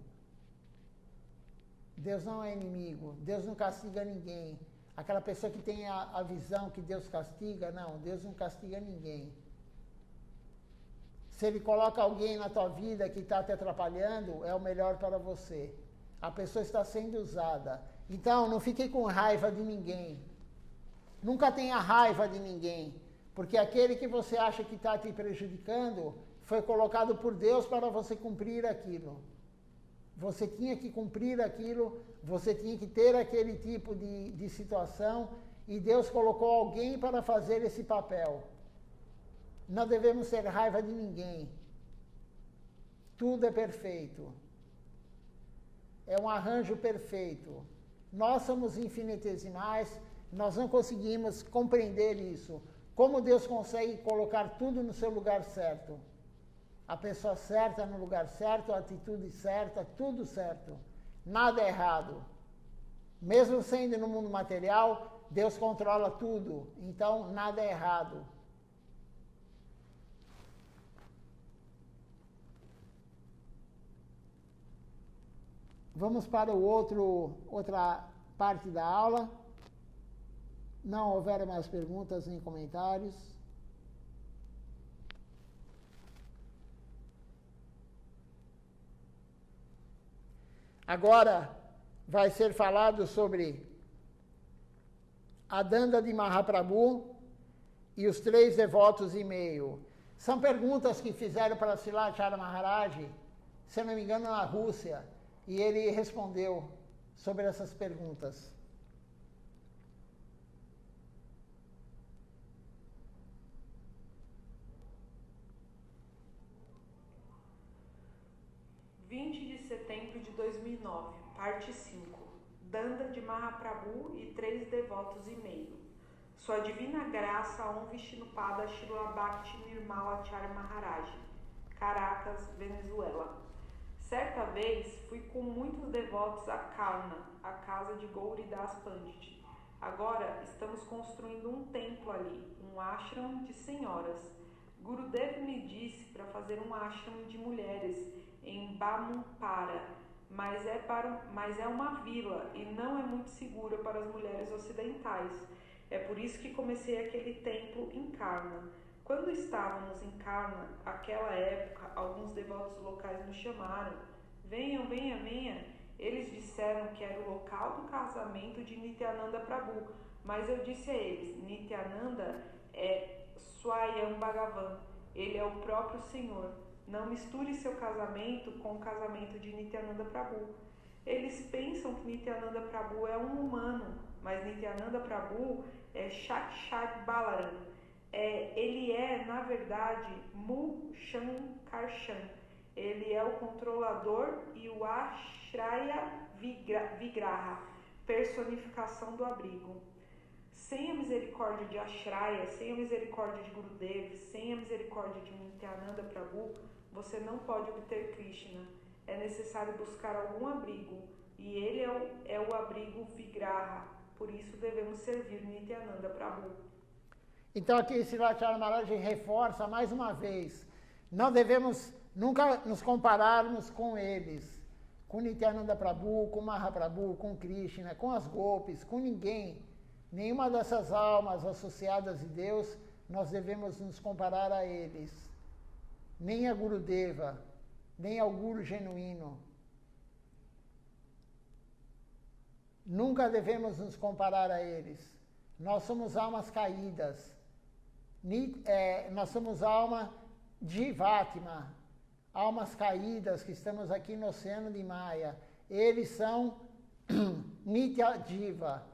Deus não é inimigo, Deus não castiga ninguém. Aquela pessoa que tem a visão que Deus castiga, não, Deus não castiga ninguém. Se Ele coloca alguém na tua vida que está te atrapalhando, é o melhor para você. A pessoa está sendo usada. Então, não fique com raiva de ninguém. Nunca tenha raiva de ninguém. Porque aquele que você acha que está te prejudicando, foi colocado por Deus para você cumprir aquilo. Você tinha que cumprir aquilo, você tinha que ter aquele tipo de situação, e Deus colocou alguém para fazer esse papel. Não devemos ter raiva de ninguém. Tudo é perfeito. É um arranjo perfeito. Nós somos infinitesimais, nós não conseguimos compreender isso. Como Deus consegue colocar tudo no seu lugar certo? A pessoa certa no lugar certo, a atitude certa, tudo certo. Nada errado. Mesmo sendo no mundo material, Deus controla tudo. Então, nada é errado. Vamos para outra parte da aula. Não houver mais perguntas nem comentários. Agora vai ser falado sobre a Danda de Mahaprabhu e os 3 devotos e meio. São perguntas que fizeram para Silachara Maharaj, se não me engano, na Rússia, e ele respondeu sobre essas perguntas. De setembro de 2009, parte 5. Danda de Mahaprabhu e 3 devotos e meio. Sua divina graça Om Vishnupada Srila Bhakti Nirmala Acharya Maharaj, Caracas, Venezuela. Certa vez fui com muitos devotos a Kalna, a casa de Gauridas Pandit. Agora estamos construindo um templo ali, um ashram de senhoras. Gurudev me disse para fazer um ashram de mulheres em Bamumpara, mas é uma vila e não é muito segura para as mulheres ocidentais. É por isso que comecei aquele templo em Karna. Quando estávamos em Karna, aquela época, alguns devotos locais nos chamaram. Venham, venha, venha. Eles disseram que era o local do casamento de Nityananda Prabhu, mas eu disse a eles, Nityananda é Swayam Bhagavan, ele é o próprio Senhor. Não misture seu casamento com o casamento de Nityananda Prabhu. Eles pensam que Nityananda Prabhu é um humano, mas Nityananda Prabhu é Sakshat Balaram. Ele é, na verdade, Mushankarshan. Ele é o controlador e o Ashraya Vigraha, personificação do abrigo. Sem a misericórdia de Ashraya, sem a misericórdia de Gurudev, sem a misericórdia de Nityananda Prabhu, você não pode obter Krishna. É necessário buscar algum abrigo, e ele é o abrigo Vigraha. Por isso devemos servir Nityananda Prabhu. Então aqui Silachara Maharaj reforça mais uma vez, não devemos nunca nos compararmos com eles, com Nityananda Prabhu, com Mahaprabhu, com Krishna, com as Gopis, com ninguém. Nenhuma dessas almas associadas a Deus, nós devemos nos comparar a eles. Nem a Gurudeva, nem ao Guru genuíno. Nunca devemos nos comparar a eles. Nós somos almas caídas. Nós somos alma Jivatma, almas caídas que estamos aqui no oceano de Maya. Eles são Nitya Jiva,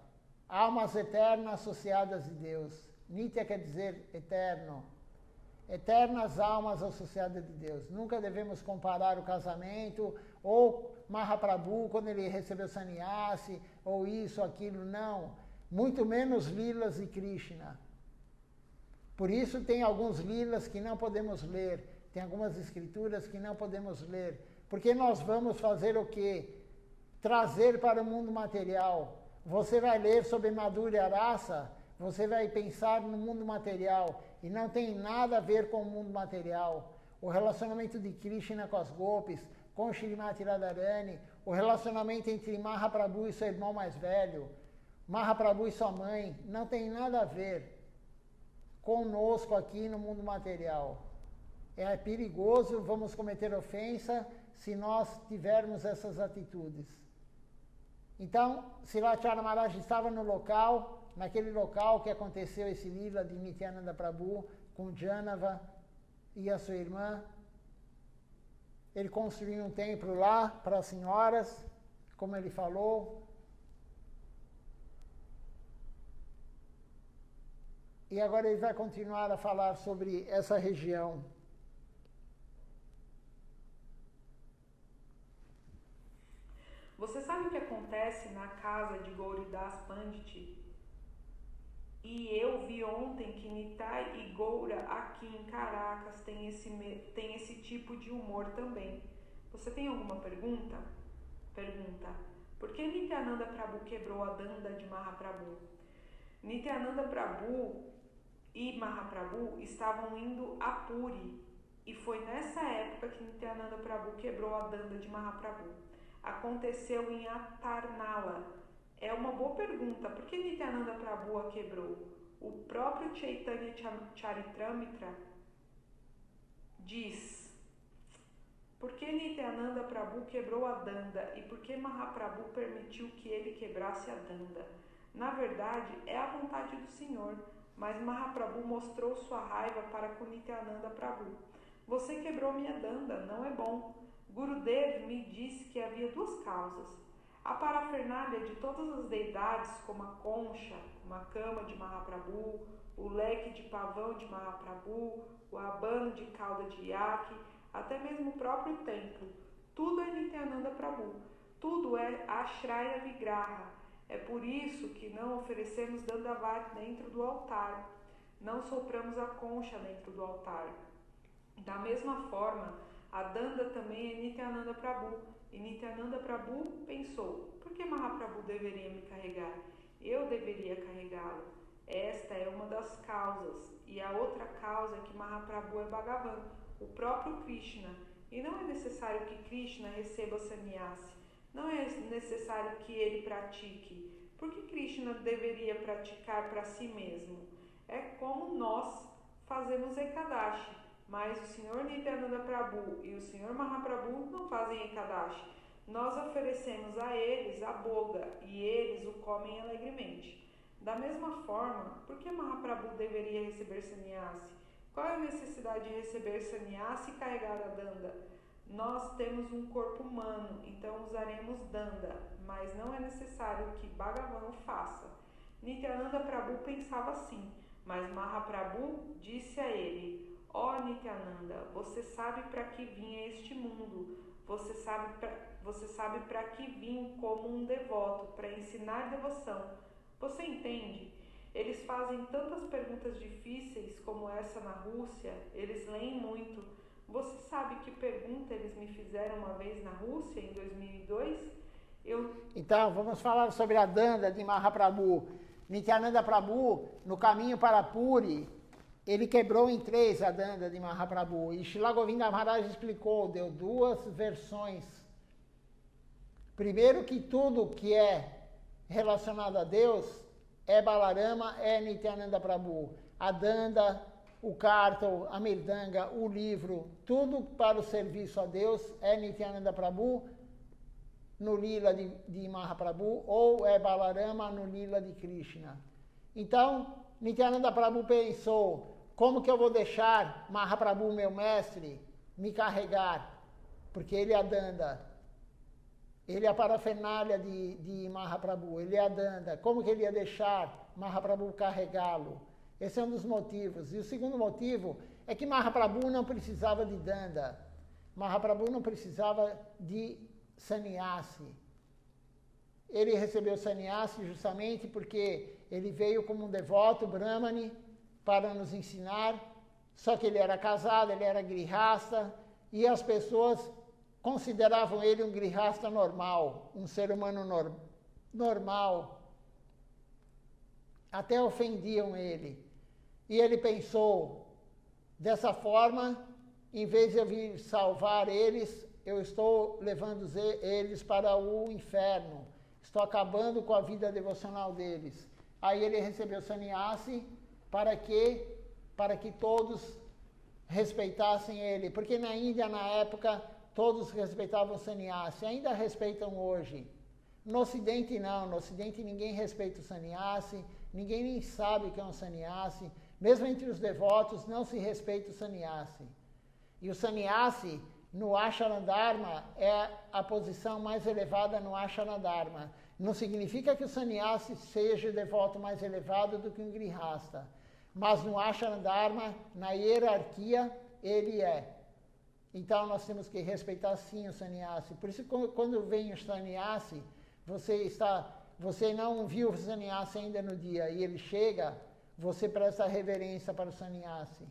almas eternas associadas a Deus. Nitya quer dizer eterno. Eternas almas associadas a Deus. Nunca devemos comparar o casamento ou Mahaprabhu quando ele recebeu sannyasi, ou isso, aquilo, não. Muito menos lilas e Krishna. Por isso tem alguns lilas que não podemos ler, tem algumas escrituras que não podemos ler, porque nós vamos fazer o quê? Trazer para o mundo material. Você vai ler sobre Madhurya Rasa, você vai pensar no mundo material, e não tem nada a ver com o mundo material. O relacionamento de Krishna com as Gopis, com Srimati Radharani, o relacionamento entre Mahaprabhu e seu irmão mais velho, Mahaprabhu e sua mãe, não tem nada a ver conosco aqui no mundo material. É perigoso, vamos cometer ofensa se nós tivermos essas atitudes. Então, Silachara Maharaj estava no local, naquele local que aconteceu esse lila de Nityananda Prabhu com Janava e a sua irmã. Ele construiu um templo lá para as senhoras, como ele falou. E agora ele vai continuar a falar sobre essa região. Você sabe o que acontece na casa de Gauridas Pandit? E eu vi ontem que Nitai e Goura aqui em Caracas tem esse tipo de humor também. Você tem alguma pergunta? Pergunta. Por que Nityananda Prabhu quebrou a danda de Mahaprabhu? Nityananda Prabhu e Mahaprabhu estavam indo a Puri. E foi nessa época que Nityananda Prabhu quebrou a danda de Mahaprabhu. Aconteceu em Atarnala. É uma boa pergunta. Por que Nityananda Prabhu a quebrou? O próprio Chaitanya Charitamrita diz: por que Nityananda Prabhu quebrou a danda e por que Mahaprabhu permitiu que ele quebrasse a danda? Na verdade, é a vontade do Senhor, mas Mahaprabhu mostrou sua raiva para com Nityananda Prabhu. Você quebrou minha danda, não é bom. Gurudev me disse que havia duas causas. A parafernália de todas as deidades, como a concha, como a cama de Mahaprabhu, o leque de pavão de Mahaprabhu, o abano de cauda de iaque, até mesmo o próprio templo. Tudo é Nityananda Prabhu. Tudo é Ashraya Vigraha. É por isso que não oferecemos Dandavat dentro do altar. Não sopramos a concha dentro do altar. Da mesma forma, a danda também é Nityananda Prabhu. E Nityananda Prabhu pensou: por que Mahaprabhu deveria me carregar? Eu deveria carregá-lo. Esta é uma das causas. E a outra causa é que Mahaprabhu é Bhagavan, o próprio Krishna. E não é necessário que Krishna receba sannyasi. Não é necessário que ele pratique. Por que Krishna deveria praticar para si mesmo? É como nós fazemos Ekadashi. Mas o Sr. Nityananda Prabhu e o Sr. Mahaprabhu não fazem Ekadashi. Nós oferecemos a eles a boga e eles o comem alegremente. Da mesma forma, por que Mahaprabhu deveria receber sannyasi? Qual é a necessidade de receber sannyasi e carregar a danda? Nós temos um corpo humano, então usaremos danda, mas não é necessário que Bhagavan faça. Nityananda Prabhu pensava assim, mas Mahaprabhu disse a ele: ó Nityananda, você sabe para que vim a este mundo, você sabe para que vim como um devoto, para ensinar devoção. Você entende? Eles fazem tantas perguntas difíceis como essa na Rússia, eles leem muito. Você sabe que pergunta eles me fizeram uma vez na Rússia, em 2002? Então, vamos falar sobre a danda de Mahaprabhu. Nityananda Prabhu, no caminho para Puri, ele quebrou em 3 a danda de Mahaprabhu. E Srila Govinda Maharaj explicou, deu 2 versões. Primeiro, que tudo que é relacionado a Deus é Balarama, é Nityananda Prabhu. A danda, o kartal, a mirdanga, o livro, tudo para o serviço a Deus é Nityananda Prabhu no lila de Mahaprabhu, ou é Balarama no lila de Krishna. Então, Nityananda Prabhu pensou: como que eu vou deixar Mahaprabhu, meu mestre, me carregar? Porque ele é a danda. Ele é a parafernália de Mahaprabhu, ele é a danda. Como que ele ia deixar Mahaprabhu carregá-lo? Esse é um dos motivos. E o segundo motivo é que Mahaprabhu não precisava de danda. Mahaprabhu não precisava de sannyasi. Ele recebeu sannyasi justamente porque ele veio como um devoto brahmane para nos ensinar. Só que ele era casado, ele era grihasta, e as pessoas consideravam ele um grihasta normal, um ser humano normal. Até ofendiam ele. E ele pensou: dessa forma, em vez de eu vir salvar eles, eu estou levando eles para o inferno. Estou acabando com a vida devocional deles. Aí ele recebeu sannyasi para que todos respeitassem ele. Porque na Índia, na época, todos respeitavam o sannyasi. Ainda respeitam hoje. No Ocidente, não. No Ocidente, ninguém respeita o sannyasi. Ninguém nem sabe o que é um sannyasi. Mesmo entre os devotos, não se respeita o sannyasi. E o sannyasi, no Ashrama Dharma, é a posição mais elevada no Ashrama Dharma. Não significa que o sannyasi seja o devoto mais elevado do que um grihasta. Mas no Ashrama Dharma, na hierarquia, ele é. Então nós temos que respeitar sim o sannyasi. Por isso, quando vem o sannyasi, você está você não viu o sannyasi ainda no dia e ele chega, você presta reverência para o sannyasi.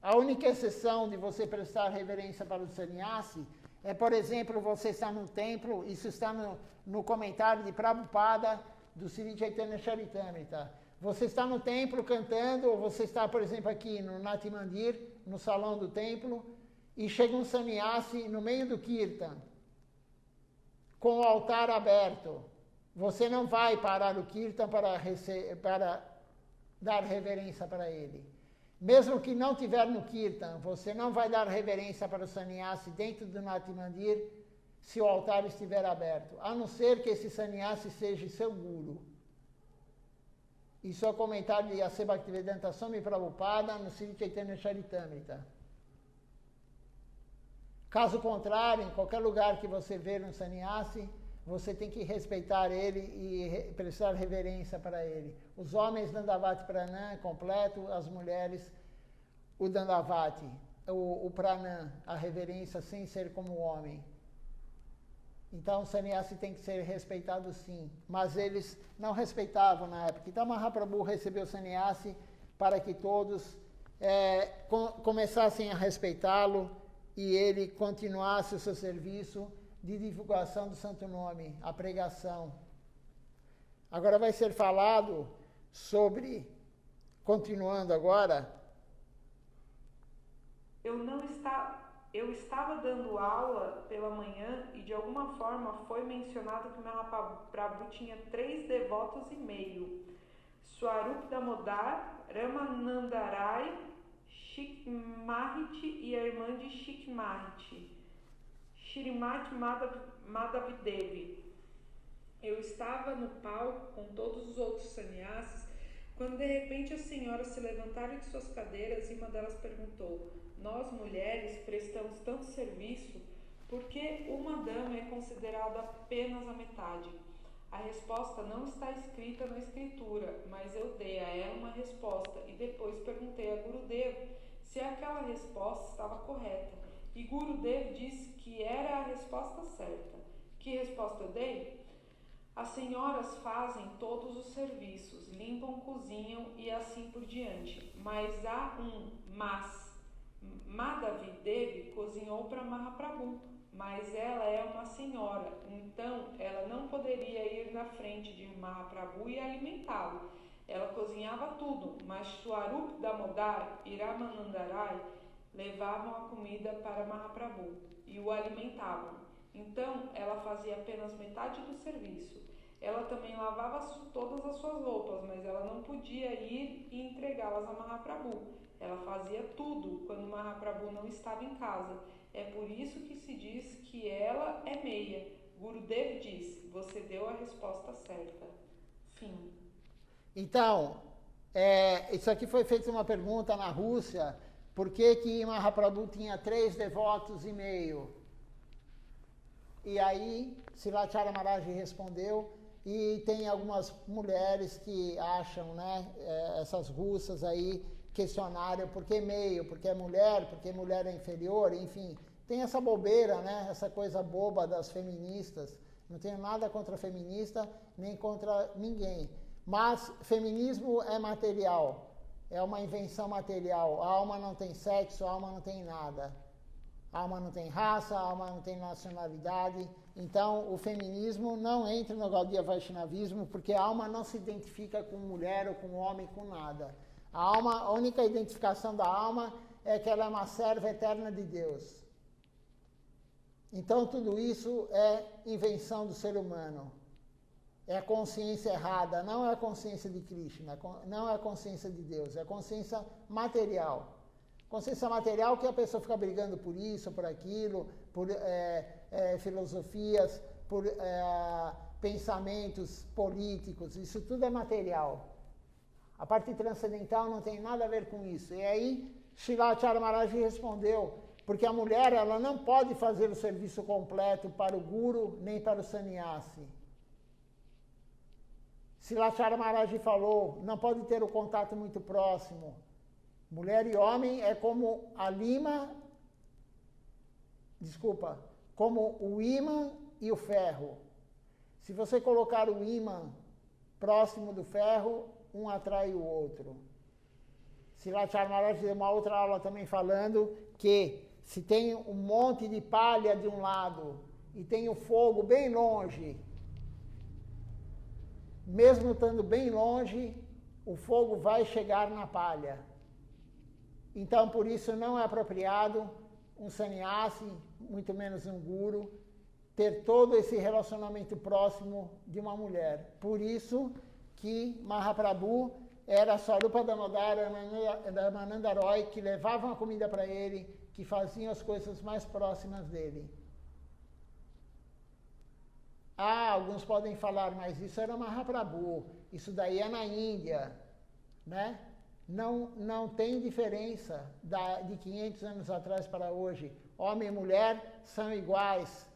A única exceção de você prestar reverência para o sannyasi é, por exemplo, você está no templo, isso está no comentário de Prabhupada do Sri Chaitanya Charitamrita. Você está no templo cantando, ou você está, por exemplo, aqui no Nati Mandir, no salão do templo, e chega um sannyasi no meio do kirtan, com o altar aberto. Você não vai parar o kirtan para dar reverência para ele. Mesmo que não tiver no kirtan, você não vai dar reverência para o sannyasi dentro do Nati Mandir se o altar estiver aberto, a não ser que esse sannyasi seja seu guru. Isso é o comentário de A.C. Bhaktivedanta Swami Prabhupada no Sri Chaitanya Charitamrita. Caso contrário, em qualquer lugar que você vê um sannyasi, você tem que respeitar ele e prestar reverência para ele. Os homens, Dandavati Pranam completo, as mulheres, o Dandavati, o Pranam, a reverência sem ser como homem. Então, o sannyasi tem que ser respeitado sim, mas eles não respeitavam na época. Então, Mahaprabhu recebeu o sannyasi para que todos começassem a respeitá-lo e ele continuasse o seu serviço de divulgação do Santo Nome, a pregação. Agora vai ser falado sobre, continuando agora. Eu estava dando aula pela manhã e de alguma forma foi mencionado que Mahaprabhu tinha 3 devotos e meio. Swarup Damodar, Ramanandarai, Shikmahiti e a irmã de Shikmahiti, Shrimati Madhavidevi. Eu estava no palco com todos os outros sannyasis quando de repente as senhoras se levantaram de suas cadeiras e uma delas perguntou: nós mulheres prestamos tanto serviço, por que uma dama é considerada apenas a metade? A resposta não está escrita na escritura, mas eu dei a ela uma resposta e depois perguntei a Gurudev se aquela resposta estava correta. E Gurudev disse que era a resposta certa. Que resposta eu dei? As senhoras fazem todos os serviços, limpam, cozinham e assim por diante. Mas há Madhavi cozinhou para Mahaprabhu, mas ela é uma senhora, então ela não poderia ir na frente de Mahaprabhu e alimentá-lo. Ela cozinhava tudo, mas Swarup Damodar e Ramanandarai levavam a comida para Mahaprabhu e o alimentavam. Então, ela fazia apenas metade do serviço. Ela também lavava todas as suas roupas, mas ela não podia ir e entregá-las a Mahaprabhu. Ela fazia tudo quando Mahaprabhu não estava em casa. É por isso que se diz que ela é meia. Gurudev disse: você deu a resposta certa. Fim. Então, isso aqui foi feita uma pergunta na Rússia. Por que Mahaprabhu tinha 3 devotos e meio? E aí, Silachara Maharaj respondeu, e tem algumas mulheres que acham, né, essas russas aí, questionário por que meio, porque mulher é inferior, enfim. Tem essa bobeira, né, essa coisa boba das feministas. Não tenho nada contra feminista, nem contra ninguém. Mas feminismo é material, é uma invenção material. A alma não tem sexo, a alma não tem nada. A alma não tem raça, a alma não tem nacionalidade. Então, o feminismo não entra no Gaudiya Vaishnavismo, porque a alma não se identifica com mulher ou com homem, com nada. A única identificação da alma é que ela é uma serva eterna de Deus. Então, tudo isso é invenção do ser humano. É a consciência errada, não é a consciência de Krishna, não é a consciência de Deus, é a consciência material. Consciência material que a pessoa fica brigando por isso, por aquilo, por filosofias, por pensamentos políticos, isso tudo é material. A parte transcendental não tem nada a ver com isso. E aí, Shilachara Maharaj respondeu, porque a mulher ela não pode fazer o serviço completo para o guru, nem para o sannyasi. Shilachara Maharaj falou, não pode ter o contato muito próximo. Mulher e homem é como como o ímã e o ferro. Se você colocar o ímã próximo do ferro, um atrai o outro. Srilacharya Maharaj deu uma outra aula também falando que se tem um monte de palha de um lado e tem o fogo bem longe, mesmo estando bem longe, o fogo vai chegar na palha. Então, por isso, não é apropriado um sannyasi, muito menos um guru, ter todo esse relacionamento próximo de uma mulher. Por isso que Mahaprabhu era Swarupa Damodar, Ramananda Roy, que levavam a comida para ele, que faziam as coisas mais próximas dele. Alguns podem falar, mas isso era Mahaprabhu, isso daí é na Índia, né? Não tem diferença de 500 anos atrás para hoje. Homem e mulher são iguais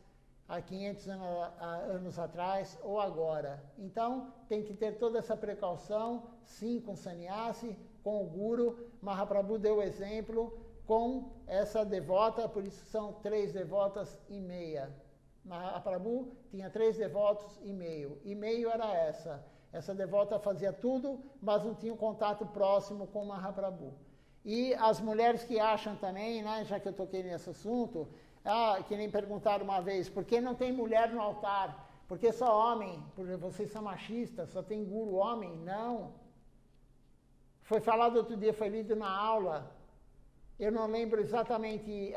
há 500 anos atrás ou agora. Então, tem que ter toda essa precaução, sim, com o sannyasi, com o guru. Mahaprabhu deu o exemplo com essa devota, por isso são 3 devotas e meia. Mahaprabhu tinha 3 devotos e meio. E meio era essa. Essa devota fazia tudo, mas não tinha um contato próximo com Mahaprabhu. E as mulheres que acham também, né, já que eu toquei nesse assunto, que nem perguntaram uma vez, por que não tem mulher no altar? Por que só homem? Porque vocês são machistas, só tem guru homem? Não. Foi falado outro dia, foi lido na aula. Eu não lembro exatamente,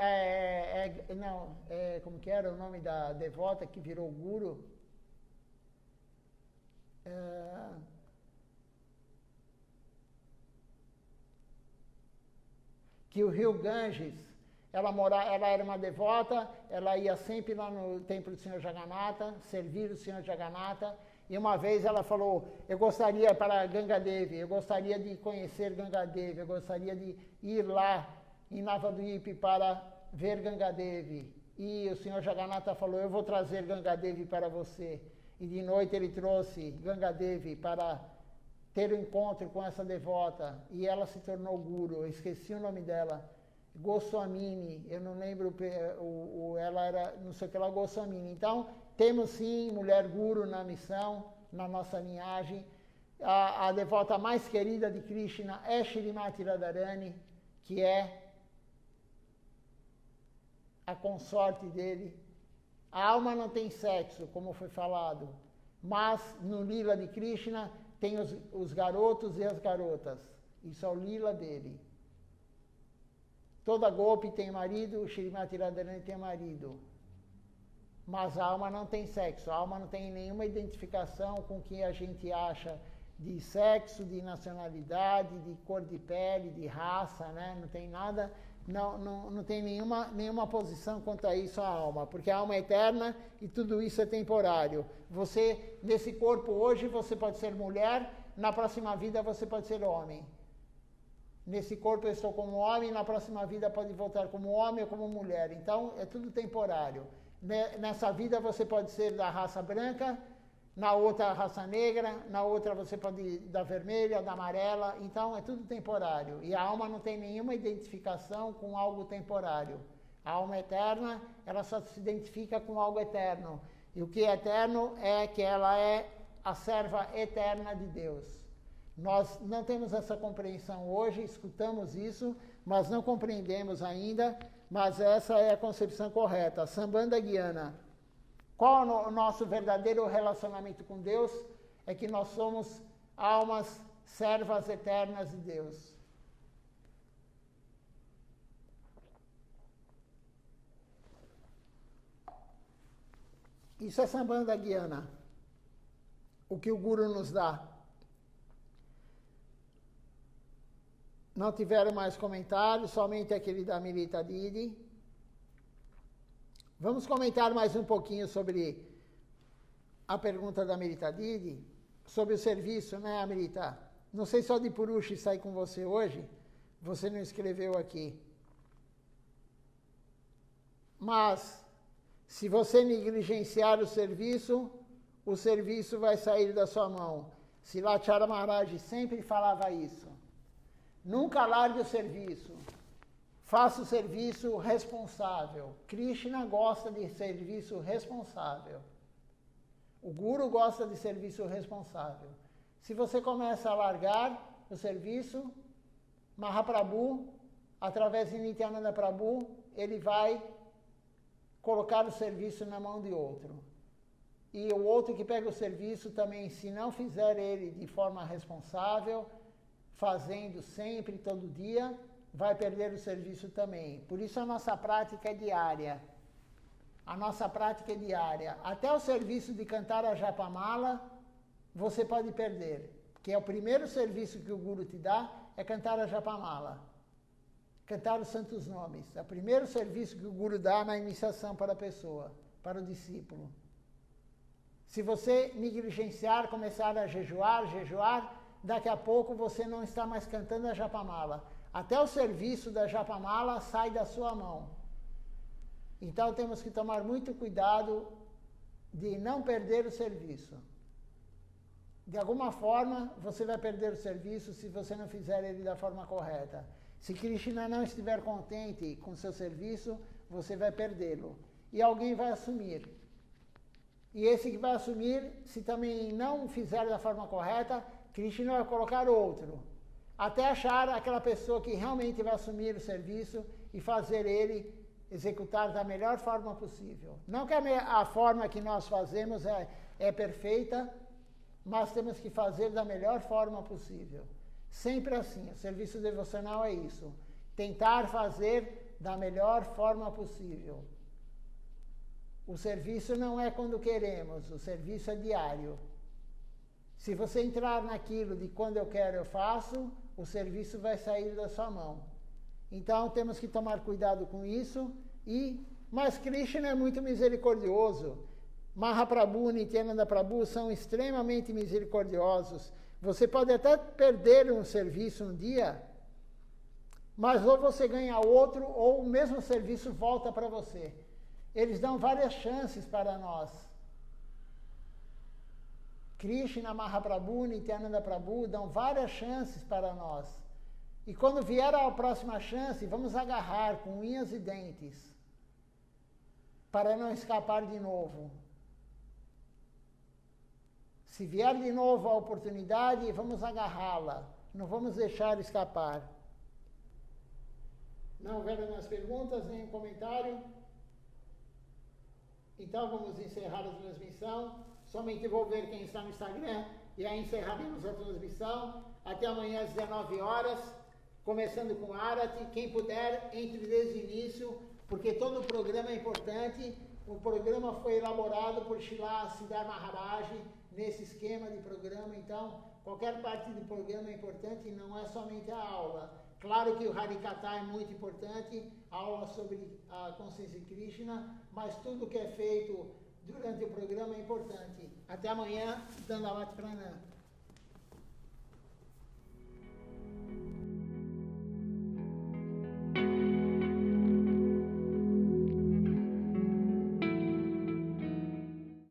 como que era o nome da devota que virou guru? Que o rio Ganges, ela era uma devota, ela ia sempre lá no templo do Senhor Jagannatha, servir o Senhor Jagannatha, e uma vez ela falou, eu gostaria para Ganga Devi, eu gostaria de conhecer Ganga Devi, eu gostaria de ir lá em Navadvipa para ver Ganga Devi. E o Senhor Jagannatha falou, eu vou trazer Ganga Devi para você. E de noite ele trouxe Ganga Devi para ter um encontro com essa devota. E ela se tornou guru, eu esqueci o nome dela. Goswamini, eu não lembro, ela era, não sei o que lá, Goswamini. Então, temos sim mulher guru na missão, na nossa linhagem. A devota mais querida de Krishna é Shrimati Radharani, que é a consorte dele. A alma não tem sexo, como foi falado, mas no lila de Krishna tem os garotos e as garotas. Isso é o lila dele. Toda golpe tem marido, Shrimati Radharani tem marido. Mas a alma não tem sexo, a alma não tem nenhuma identificação com o que a gente acha de sexo, de nacionalidade, de cor de pele, de raça, né? Não tem nada, não tem nenhuma posição quanto a isso a alma, porque a alma é eterna e tudo isso é temporário. Você, nesse corpo hoje, você pode ser mulher, na próxima vida você pode ser homem. Nesse corpo eu estou como homem, na próxima vida pode voltar como homem ou como mulher. Então, é tudo temporário. Nessa vida você pode ser da raça branca, na outra raça negra, na outra você pode ir da vermelha, da amarela. Então, é tudo temporário. E a alma não tem nenhuma identificação com algo temporário. A alma eterna, ela só se identifica com algo eterno. E o que é eterno é que ela é a serva eterna de Deus. Nós não temos essa compreensão hoje, escutamos isso, mas não compreendemos ainda, mas essa é a concepção correta. Sambandha Gyana. Qual é o nosso verdadeiro relacionamento com Deus? É que nós somos almas servas eternas de Deus. Isso é Sambandha Gyana. O que o Guru nos dá. Não tiveram mais comentários, somente aquele da Amrita Didi. Vamos comentar mais um pouquinho sobre a pergunta da Amrita Didi, sobre o serviço, né, Amrita? Não sei se o Adipurushi sai com você hoje, você não escreveu aqui. Mas, se você negligenciar o serviço vai sair da sua mão. Srilacharya Maharaj sempre falava isso. Nunca largue o serviço. Faça o serviço responsável. Krishna gosta de serviço responsável. O guru gosta de serviço responsável. Se você começa a largar o serviço, Mahaprabhu, através de Nityananda Prabhu, ele vai colocar o serviço na mão de outro. E o outro que pega o serviço também, se não fizer ele de forma responsável, fazendo sempre, todo dia, vai perder o serviço também. Por isso a nossa prática é diária. A nossa prática é diária. Até o serviço de cantar a Japamala, você pode perder. Que é o primeiro serviço que o Guru te dá, é cantar a Japamala. Cantar os santos nomes. É o primeiro serviço que o Guru dá na iniciação para a pessoa, para o discípulo. Se você negligenciar, começar a jejuar, daqui a pouco você não está mais cantando a Japamala. Até o serviço da Japamala sai da sua mão. Então temos que tomar muito cuidado de não perder o serviço. De alguma forma, você vai perder o serviço se você não fizer ele da forma correta. Se Krishna não estiver contente com o seu serviço, você vai perdê-lo. E alguém vai assumir. E esse que vai assumir, se também não fizer da forma correta, Krishna vai colocar outro. Até achar aquela pessoa que realmente vai assumir o serviço e fazer ele executar da melhor forma possível. Não que a forma que nós fazemos é perfeita, mas temos que fazer da melhor forma possível. Sempre assim, o serviço devocional é isso. Tentar fazer da melhor forma possível. O serviço não é quando queremos, o serviço é diário. Se você entrar naquilo de quando eu quero eu faço, o serviço vai sair da sua mão. Então temos que tomar cuidado com isso. Mas Krishna é muito misericordioso. Mahaprabhu e Nityananda Prabhu são extremamente misericordiosos. Você pode até perder um serviço um dia, mas ou você ganha outro, ou o mesmo serviço volta para você. Eles dão várias chances para nós. Krishna, Mahaprabhu, Nityananda Prabhu dão várias chances para nós. E quando vier a próxima chance, vamos agarrar com unhas e dentes, para não escapar de novo. Se vier de novo a oportunidade, vamos agarrá-la. Não vamos deixar escapar. Não houveram mais perguntas, nem comentário? Então vamos encerrar a transmissão. Somente vou ver quem está no Instagram e aí encerraremos a transmissão. Até amanhã às 19 horas, começando com Arati. Quem puder, entre desde o início, porque todo o programa é importante. O programa foi elaborado por Srila Siddhar Maharaj nesse esquema de programa. Então, qualquer parte do programa é importante e não é somente a aula. Claro que o Harikatha é muito importante, a aula sobre a consciência de Krishna, mas tudo que é feito durante o programa é importante. Até amanhã, Dandavat Pranam.